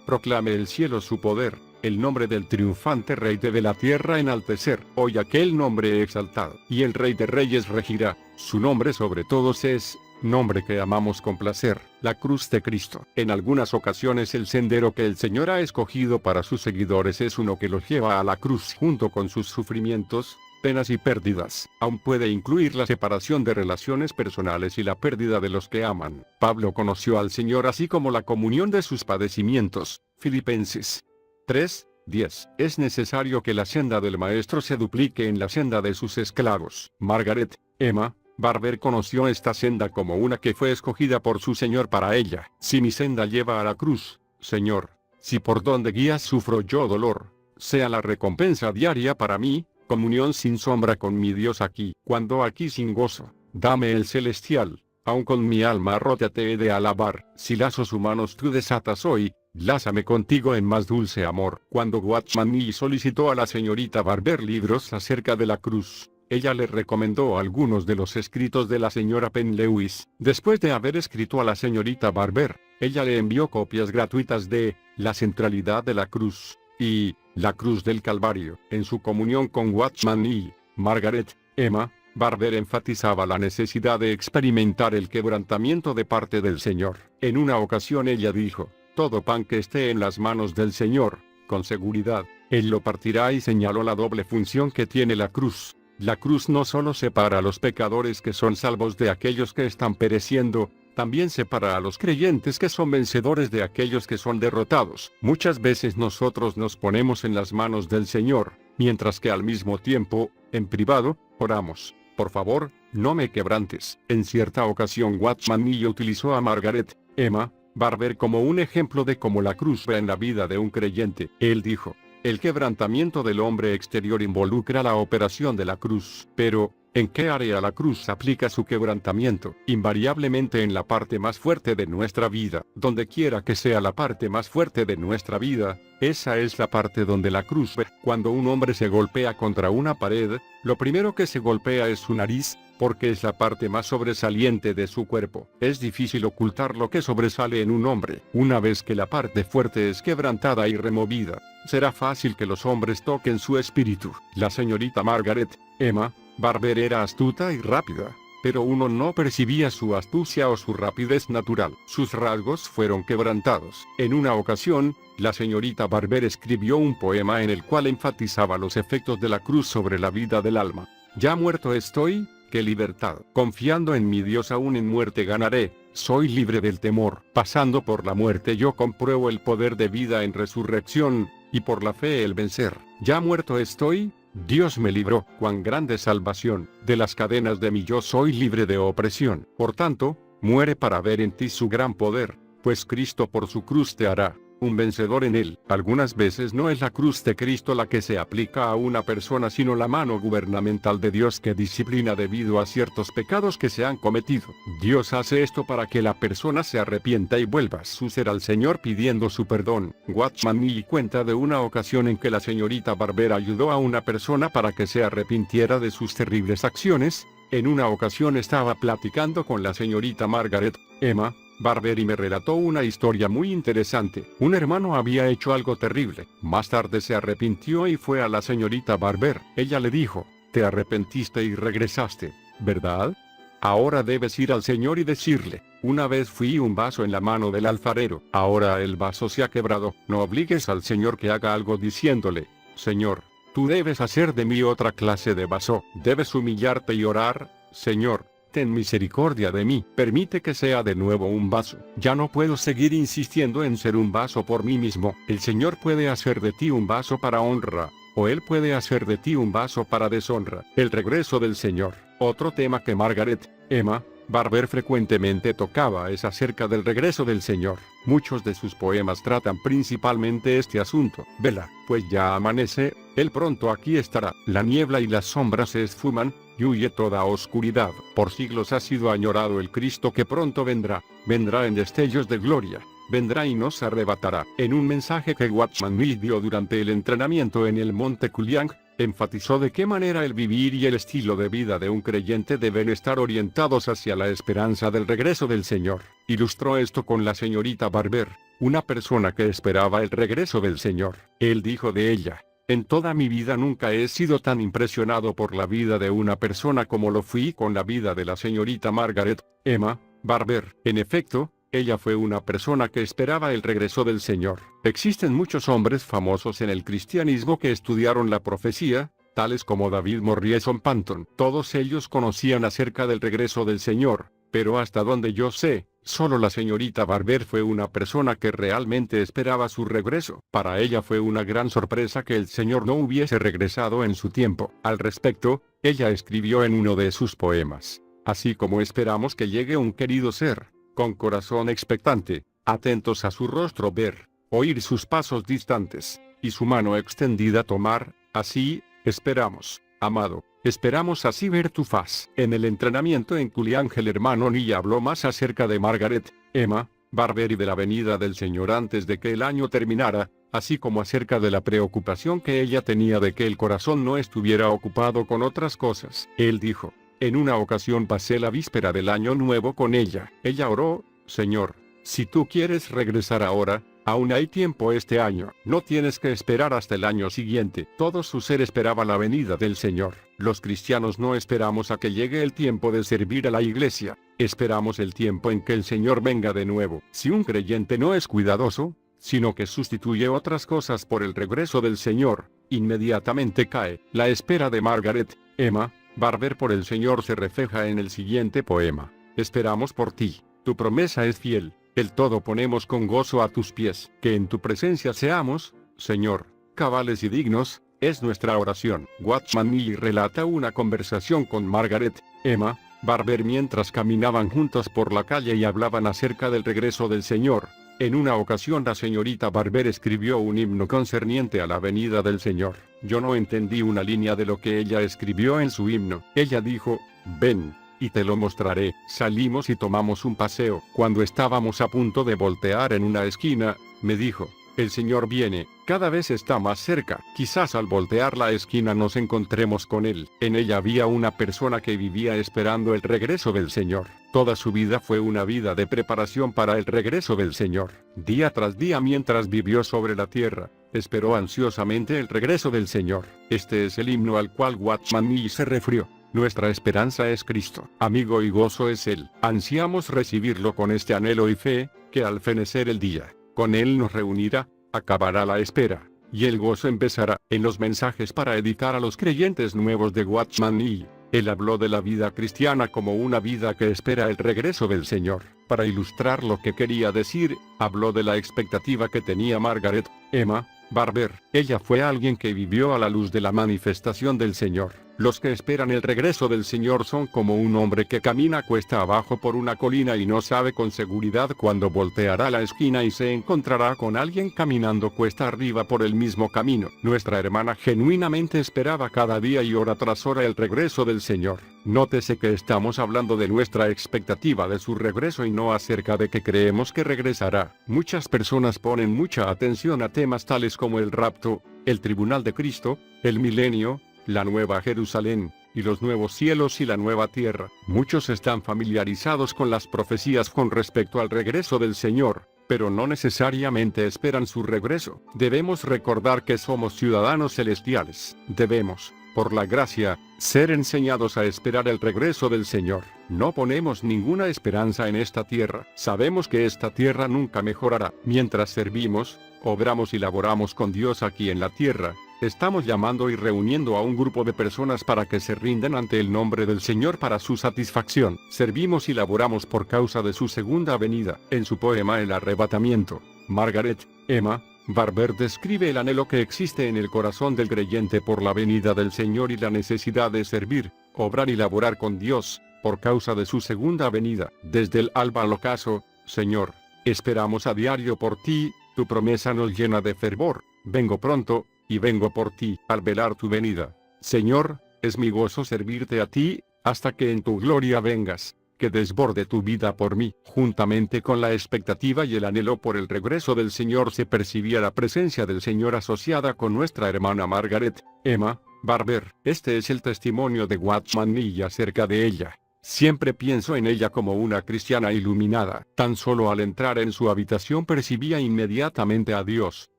proclame el cielo su poder, el nombre del triunfante Rey de la tierra enaltecer. Hoy aquel nombre exaltado, y el Rey de Reyes regirá. Su nombre sobre todos es, nombre que amamos con placer, la cruz de Cristo. En algunas ocasiones el sendero que el Señor ha escogido para sus seguidores es uno que los lleva a la cruz junto con sus sufrimientos, penas y pérdidas. Aún puede incluir la separación de relaciones personales y la pérdida de los que aman. Pablo conoció al Señor así como la comunión de sus padecimientos. Filipenses 3, 10. Es necesario que la senda del Maestro se duplique en la senda de sus esclavos. Margaret, Emma, Barber conoció esta senda como una que fue escogida por su Señor para ella. Si mi senda lleva a la cruz, Señor, si por donde guías sufro yo dolor, sea la recompensa diaria para mí, comunión sin sombra con mi Dios aquí. Cuando aquí sin gozo, dame el celestial, aun con mi alma rota te he de alabar. Si lazos humanos tú desatas hoy, lázame contigo en más dulce amor. Cuando Watchman Nee solicitó a la señorita Barber libros acerca de la cruz, ella le recomendó algunos de los escritos de la señora Penn Lewis. Después de haber escrito a la señorita Barber, ella le envió copias gratuitas de La centralidad de la cruz y La cruz del Calvario. En su comunión con Watchman Nee, Margaret, Emma, Barber enfatizaba la necesidad de experimentar el quebrantamiento de parte del Señor. En una ocasión ella dijo, todo pan que esté en las manos del Señor, con seguridad, Él lo partirá, y señaló la doble función que tiene la cruz. La cruz no solo separa a los pecadores que son salvos de aquellos que están pereciendo, también separa a los creyentes que son vencedores de aquellos que son derrotados. Muchas veces nosotros nos ponemos en las manos del Señor, mientras que al mismo tiempo, en privado, oramos, por favor, no me quebrantes. En cierta ocasión Watchman Nee utilizó a Margaret, Emma, Barber como un ejemplo de cómo la cruz va en la vida de un creyente. Él dijo: el quebrantamiento del hombre exterior involucra la operación de la cruz. Pero, ¿en qué área la cruz aplica su quebrantamiento? Invariablemente en la parte más fuerte de nuestra vida. Donde quiera que sea la parte más fuerte de nuestra vida, esa es la parte donde la cruz ve. Cuando un hombre se golpea contra una pared, lo primero que se golpea es su nariz, porque es la parte más sobresaliente de su cuerpo. Es difícil ocultar lo que sobresale en un hombre. Una vez que la parte fuerte es quebrantada y removida, será fácil que los hombres toquen su espíritu. La señorita Margaret Emma Barber era astuta y rápida, pero uno no percibía su astucia o su rapidez natural. Sus rasgos fueron quebrantados. En una ocasión, la señorita Barber escribió un poema en el cual enfatizaba los efectos de la cruz sobre la vida del alma. Ya muerto estoy, qué libertad. Confiando en mi Dios aún en muerte ganaré. Soy libre del temor. Pasando por la muerte yo compruebo el poder de vida en resurrección, y por la fe el vencer. Ya muerto estoy, Dios me libró. Cuán grande salvación. De las cadenas de mi yo soy libre de opresión. Por tanto, muere para ver en ti su gran poder, pues Cristo por su cruz te hará un vencedor en él. Algunas veces no es la cruz de Cristo la que se aplica a una persona, sino la mano gubernamental de Dios que disciplina debido a ciertos pecados que se han cometido. Dios hace esto para que la persona se arrepienta y vuelva a su ser al Señor pidiendo su perdón. Watchman Nee cuenta de una ocasión en que la señorita Barber ayudó a una persona para que se arrepintiera de sus terribles acciones. En una ocasión estaba platicando con la señorita Margaret Emma Barber y me relató una historia muy interesante. Un hermano había hecho algo terrible. Más tarde se arrepintió y fue a la señorita Barber. Ella le dijo: te arrepentiste y regresaste, ¿verdad? Ahora debes ir al Señor y decirle: una vez fui un vaso en la mano del alfarero, ahora el vaso se ha quebrado. No obligues al Señor que haga algo diciéndole: Señor, tú debes hacer de mí otra clase de vaso. Debes humillarte y orar: Señor, ten misericordia de mí, permite que sea de nuevo un vaso. Ya no puedo seguir insistiendo en ser un vaso por mí mismo. El Señor puede hacer de ti un vaso para honra, o Él puede hacer de ti un vaso para deshonra. El regreso del Señor. Otro tema que Margaret Emma Barber frecuentemente tocaba es acerca del regreso del Señor. Muchos de sus poemas tratan principalmente este asunto. Vela, pues ya amanece, Él pronto aquí estará. La niebla y las sombras se esfuman, y huye toda oscuridad. Por siglos ha sido añorado el Cristo que pronto vendrá. Vendrá en destellos de gloria. Vendrá y nos arrebatará. En un mensaje que Watchman Nee dio durante el entrenamiento en el Monte Kuliang, enfatizó de qué manera el vivir y el estilo de vida de un creyente deben estar orientados hacia la esperanza del regreso del Señor. Ilustró esto con la señorita Barber, una persona que esperaba el regreso del Señor. Él dijo de ella: en toda mi vida nunca he sido tan impresionado por la vida de una persona como lo fui con la vida de la señorita Margaret Emma Barber. En efecto, ella fue una persona que esperaba el regreso del Señor. Existen muchos hombres famosos en el cristianismo que estudiaron la profecía, tales como David Morrison Panton. Todos ellos conocían acerca del regreso del Señor, pero hasta donde yo sé, solo la señorita Barber fue una persona que realmente esperaba su regreso. Para ella fue una gran sorpresa que el Señor no hubiese regresado en su tiempo. Al respecto, ella escribió en uno de sus poemas: así como esperamos que llegue un querido ser, con corazón expectante, atentos a su rostro ver, oír sus pasos distantes, y su mano extendida tomar, así, esperamos, amado, esperamos así ver tu faz. En el entrenamiento en Kuliang el hermano Nee habló más acerca de Margaret Emma Barber y de la venida del Señor antes de que el año terminara, así como acerca de la preocupación que ella tenía de que el corazón no estuviera ocupado con otras cosas. Él dijo: en una ocasión pasé la víspera del año nuevo con ella. Ella oró: Señor, si tú quieres regresar ahora, aún hay tiempo este año. No tienes que esperar hasta el año siguiente. Todo su ser esperaba la venida del Señor. Los cristianos no esperamos a que llegue el tiempo de servir a la iglesia. Esperamos el tiempo en que el Señor venga de nuevo. Si un creyente no es cuidadoso, sino que sustituye otras cosas por el regreso del Señor, inmediatamente cae. La espera de Margaret Emma Barber por el Señor se refleja en el siguiente poema: esperamos por ti, tu promesa es fiel, el todo ponemos con gozo a tus pies. Que en tu presencia seamos, Señor, cabales y dignos, es nuestra oración. Watchman Nee relata una conversación con Margaret Emma Barber mientras caminaban juntos por la calle y hablaban acerca del regreso del Señor. En una ocasión la señorita Barber escribió un himno concerniente a la venida del Señor. Yo no entendí una línea de lo que ella escribió en su himno. Ella dijo, ven, y te lo mostraré. Salimos y tomamos un paseo. Cuando estábamos a punto de voltear en una esquina, me dijo, el Señor viene, cada vez está más cerca. Quizás al voltear la esquina nos encontremos con Él. En ella había una persona que vivía esperando el regreso del Señor. Toda su vida fue una vida de preparación para el regreso del Señor. Día tras día mientras vivió sobre la tierra, esperó ansiosamente el regreso del Señor. Este es el himno al cual Watchman Nee se refirió. Nuestra esperanza es Cristo, amigo y gozo es Él. Ansiamos recibirlo con este anhelo y fe, que al fenecer el día, con Él nos reunirá, acabará la espera, y el gozo empezará. En los mensajes para editar a los creyentes nuevos de Watchman Nee, él habló de la vida cristiana como una vida que espera el regreso del Señor. Para ilustrar lo que quería decir, habló de la expectativa que tenía Margaret Emma Barber. Ella fue alguien que vivió a la luz de la manifestación del Señor. Los que esperan el regreso del Señor son como un hombre que camina cuesta abajo por una colina y no sabe con seguridad cuándo volteará la esquina y se encontrará con alguien caminando cuesta arriba por el mismo camino. Nuestra hermana genuinamente esperaba cada día y hora tras hora el regreso del Señor. Nótese que estamos hablando de nuestra expectativa de su regreso y no acerca de que creemos que regresará. Muchas personas ponen mucha atención a temas tales como el rapto, el tribunal de Cristo, el milenio, la nueva Jerusalén, y los nuevos cielos y la nueva tierra. Muchos están familiarizados con las profecías con respecto al regreso del Señor, pero no necesariamente esperan su regreso. Debemos recordar que somos ciudadanos celestiales. Debemos, por la gracia, ser enseñados a esperar el regreso del Señor. No ponemos ninguna esperanza en esta tierra. Sabemos que esta tierra nunca mejorará. Mientras servimos, obramos y laboramos con Dios aquí en la tierra, estamos llamando y reuniendo a un grupo de personas para que se rindan ante el nombre del Señor para su satisfacción. Servimos y laboramos por causa de su segunda venida. En su poema El arrebatamiento, Margaret Emma Barber describe el anhelo que existe en el corazón del creyente por la venida del Señor y la necesidad de servir, obrar y laborar con Dios, por causa de su segunda venida. Desde el alba al ocaso, Señor, esperamos a diario por ti, tu promesa nos llena de fervor. Vengo pronto, y vengo por ti, al velar tu venida. Señor, es mi gozo servirte a ti, hasta que en tu gloria vengas, que desborde tu vida por mí. Juntamente con la expectativa y el anhelo por el regreso del Señor se percibía la presencia del Señor asociada con nuestra hermana Margaret Emma Barber. Este es el testimonio de Watchman Nee acerca de ella. Siempre pienso en ella como una cristiana iluminada. Tan solo al entrar en su habitación percibía inmediatamente a Dios.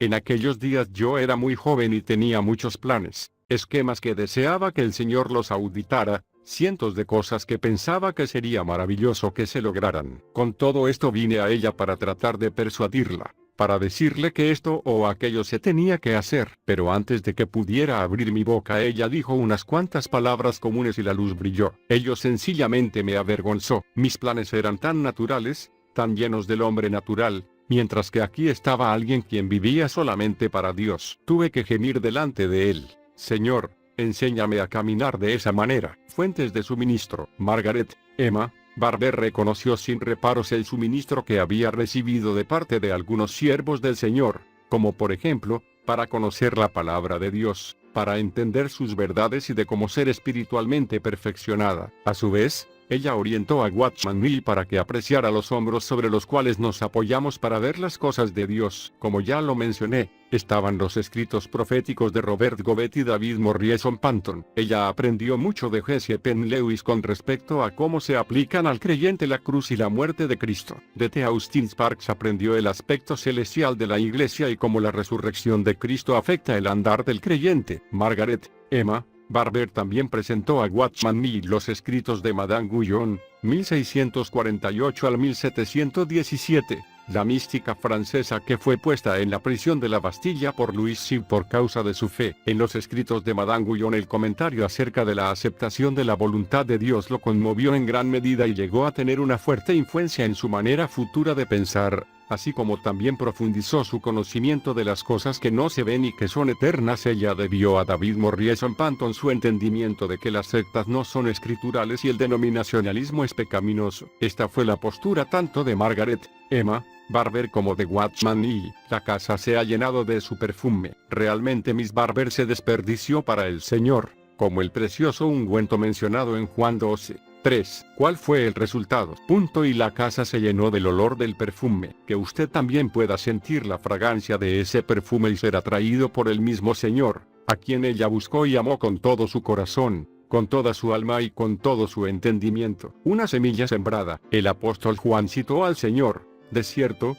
En aquellos días yo era muy joven y tenía muchos planes, esquemas que deseaba que el Señor los auditara, cientos de cosas que pensaba que sería maravilloso que se lograran. Con todo esto vine a ella para tratar de persuadirla, para decirle que esto o aquello se tenía que hacer. Pero antes de que pudiera abrir mi boca ella dijo unas cuantas palabras comunes y la luz brilló. Ello sencillamente me avergonzó. Mis planes eran tan naturales, tan llenos del hombre natural, mientras que aquí estaba alguien quien vivía solamente para Dios. Tuve que gemir delante de él. Señor, enséñame a caminar de esa manera. Fuentes de suministro. Margaret Emma Barber reconoció sin reparos el suministro que había recibido de parte de algunos siervos del Señor, como por ejemplo, para conocer la palabra de Dios, para entender sus verdades y de cómo ser espiritualmente perfeccionada. A su vez, ella orientó a Watchman Nee para que apreciara los hombros sobre los cuales nos apoyamos para ver las cosas de Dios. Como ya lo mencioné, estaban los escritos proféticos de Robert Govet y David Morrison Panton. Ella aprendió mucho de Jesse Penn Lewis con respecto a cómo se aplican al creyente la cruz y la muerte de Cristo. De T. Austin Sparks aprendió el aspecto celestial de la iglesia y cómo la resurrección de Cristo afecta el andar del creyente. Margaret Emma Barber también presentó a Watchman Nee los escritos de Madame Guyon, 1648 al 1717, la mística francesa que fue puesta en la prisión de la Bastilla por Louis XVI por causa de su fe. En los escritos de Madame Guyon el comentario acerca de la aceptación de la voluntad de Dios lo conmovió en gran medida y llegó a tener una fuerte influencia en su manera futura de pensar. así como también profundizó su conocimiento de las cosas que no se ven y que son eternas. Ella debió a David Morrison Panton su entendimiento de que las sectas no son escriturales y el denominacionalismo es pecaminoso. Esta fue la postura tanto de Margaret, Emma, Barber como de Watchman Nee. La casa se ha llenado de su perfume. Realmente Miss Barber se desperdició para el Señor, como el precioso ungüento mencionado en Juan 12:3. ¿Cuál fue el resultado? Y la casa se llenó del olor del perfume. Que usted también pueda sentir la fragancia de ese perfume y ser atraído por el mismo Señor, a quien ella buscó y amó con todo su corazón, con toda su alma y con todo su entendimiento. Una semilla sembrada. El apóstol Juan citó al Señor: de cierto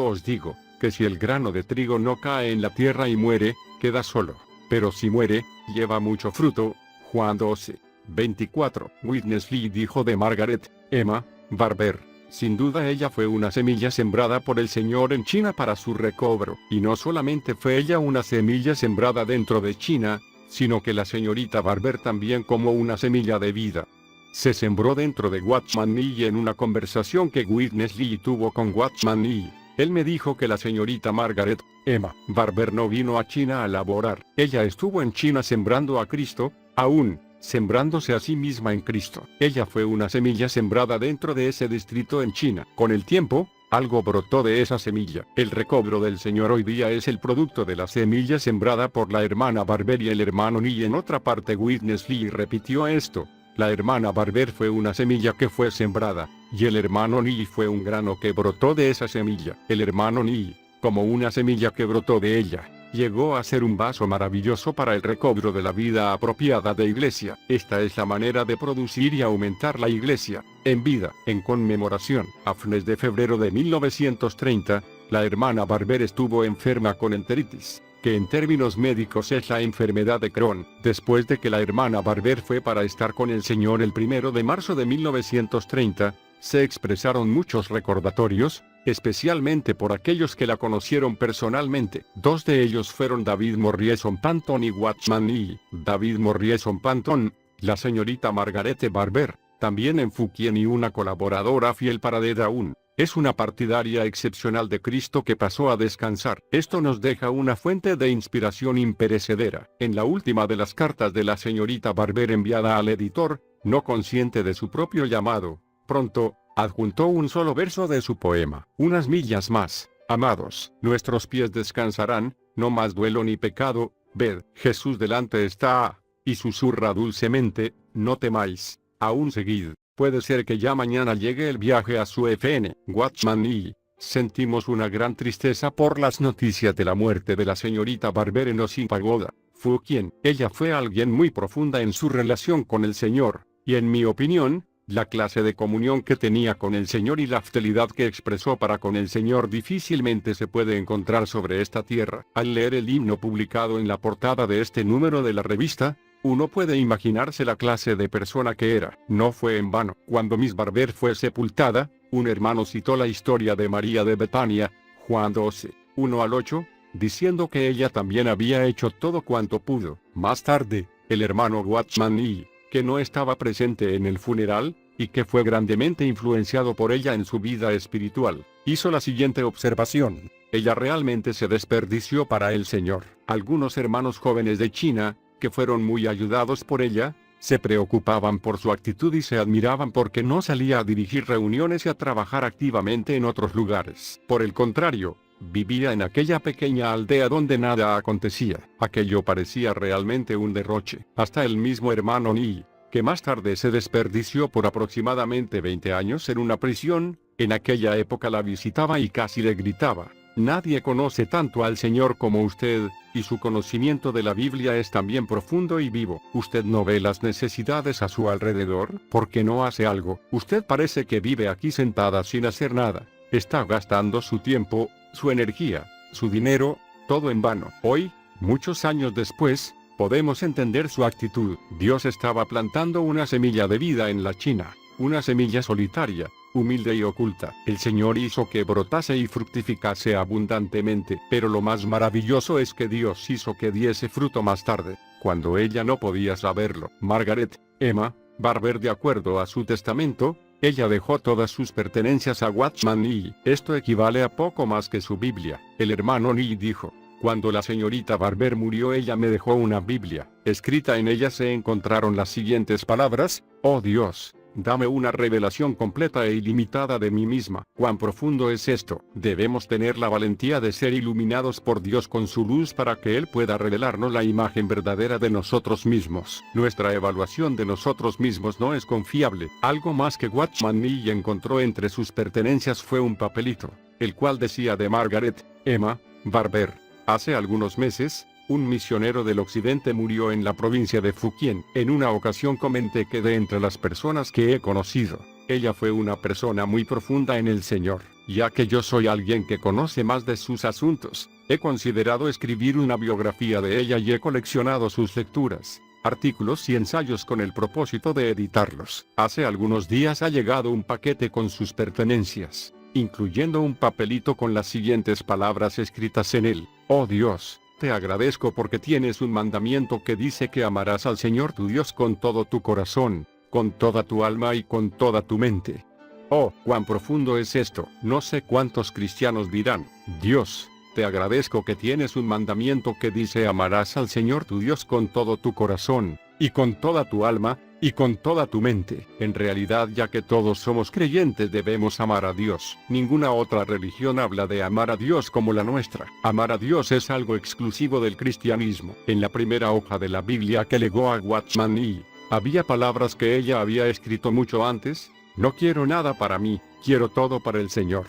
os digo, que si el grano de trigo no cae en la tierra y muere, queda solo. Pero si muere, lleva mucho fruto. Juan 12:24. Witness Lee dijo de Margaret, Emma, Barber: sin duda ella fue una semilla sembrada por el Señor en China para su recobro. Y no solamente fue ella una semilla sembrada dentro de China, sino que la señorita Barber también como una semilla de vida se sembró dentro de Watchman Nee. En una conversación que Witness Lee tuvo con Watchman Nee, él me dijo que la señorita Margaret, Emma, Barber no vino a China a laborar. Ella estuvo en China sembrando a Cristo, aún sembrándose a sí misma en Cristo. Ella fue una semilla sembrada dentro de ese distrito en China. Con el tiempo, algo brotó de esa semilla. El recobro del Señor hoy día es el producto de la semilla sembrada por la hermana Barber y el hermano Nee. En otra parte Witness Lee repitió esto: la hermana Barber fue una semilla que fue sembrada, y el hermano Nee fue un grano que brotó de esa semilla. El hermano Nee, como una semilla que brotó de ella, llegó a ser un vaso maravilloso para el recobro de la vida apropiada de iglesia. Esta es la manera de producir y aumentar la iglesia, en vida. En conmemoración, a fines de febrero de 1930, la hermana Barber estuvo enferma con enteritis, que en términos médicos es la enfermedad de Crohn. Después de que la hermana Barber fue para estar con el Señor el 1 de marzo de 1930, se expresaron muchos recordatorios, especialmente por aquellos que la conocieron personalmente. Dos de ellos fueron David Morrison Panton y Watchman Nee. David Morrison Panton, la señorita Margaret Barber, también en Fukien y una colaboradora fiel para de Daun. Es una partidaria excepcional de Cristo que pasó a descansar. Esto nos deja una fuente de inspiración imperecedera. En la última de las cartas de la señorita Barber enviada al editor, no consciente de su propio llamado, pronto, adjuntó un solo verso de su poema: unas millas más, amados, nuestros pies descansarán, no más duelo ni pecado, ved, Jesús delante está, y susurra dulcemente, no temáis, aún seguid. Puede ser que ya mañana llegue el viaje a su FN. Watchman Nee. Sentimos una gran tristeza por las noticias de la muerte de la señorita Barber en Osin Pagoda, Fukien. Ella fue alguien muy profunda en su relación con el Señor, y en mi opinión, la clase de comunión que tenía con el Señor y la fidelidad que expresó para con el Señor difícilmente se puede encontrar sobre esta tierra. Al leer el himno publicado en la portada de este número de la revista, uno puede imaginarse la clase de persona que era. No fue en vano. Cuando Miss Barber fue sepultada, un hermano citó la historia de María de Betania, Juan 12:1-8, diciendo que ella también había hecho todo cuanto pudo. Más tarde, el hermano Watchman Nee, que no estaba presente en el funeral, y que fue grandemente influenciado por ella en su vida espiritual, hizo la siguiente observación: ella realmente se desperdició para el Señor. Algunos hermanos jóvenes de China, que fueron muy ayudados por ella, se preocupaban por su actitud y se admiraban porque no salía a dirigir reuniones y a trabajar activamente en otros lugares. Por el contrario, vivía en aquella pequeña aldea donde nada acontecía. Aquello parecía realmente un derroche. Hasta el mismo hermano Nee, que más tarde se desperdició por aproximadamente 20 años en una prisión, en aquella época la visitaba y casi le gritaba: nadie conoce tanto al Señor como usted, y su conocimiento de la Biblia es también profundo y vivo. Usted no ve las necesidades a su alrededor, porque no hace algo. Usted parece que vive aquí sentada sin hacer nada. Está gastando su tiempo, su energía, su dinero, todo en vano. Hoy, muchos años después, podemos entender su actitud. Dios estaba plantando una semilla de vida en la China, una semilla solitaria, humilde y oculta. El Señor hizo que brotase y fructificase abundantemente. Pero lo más maravilloso es que Dios hizo que diese fruto más tarde, cuando ella no podía saberlo. Margaret, Emma, Barber, de acuerdo a su testamento, Ella dejó todas sus pertenencias a Watchman Nee. Esto equivale a poco más que su Biblia. El hermano Nee dijo: cuando la señorita Barber murió, ella me dejó una Biblia. Escrita en ella se encontraron las siguientes palabras: oh Dios, dame una revelación completa e ilimitada de mí misma. ¿Cuán profundo es esto? Debemos tener la valentía de ser iluminados por Dios con su luz para que Él pueda revelarnos la imagen verdadera de nosotros mismos. Nuestra evaluación de nosotros mismos no es confiable. Algo más que Watchman Nee encontró entre sus pertenencias fue un papelito, el cual decía de Margaret Emma Barber. Hace algunos meses, un misionero del occidente murió en la provincia de Fujian. En una ocasión comenté que de entre las personas que he conocido, ella fue una persona muy profunda en el Señor. Ya que yo soy alguien que conoce más de sus asuntos, he considerado escribir una biografía de ella y he coleccionado sus lecturas, artículos y ensayos con el propósito de editarlos. Hace algunos días ha llegado un paquete con sus pertenencias, incluyendo un papelito con las siguientes palabras escritas en él: oh Dios, te agradezco porque tienes un mandamiento que dice que amarás al Señor tu Dios con todo tu corazón, con toda tu alma y con toda tu mente. Oh, cuán profundo es esto. No sé cuántos cristianos dirán: Dios, te agradezco que tienes un mandamiento que dice amarás al Señor tu Dios con todo tu corazón, y con toda tu alma, y con toda tu mente. En realidad, ya que todos somos creyentes, debemos amar a Dios. Ninguna otra religión habla de amar a Dios como la nuestra. Amar a Dios es algo exclusivo del cristianismo. En la primera hoja de la Biblia que legó a Watchman Nee, había palabras que ella había escrito mucho antes: no quiero nada para mí, quiero todo para el Señor.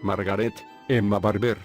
Margaret Emma Barber.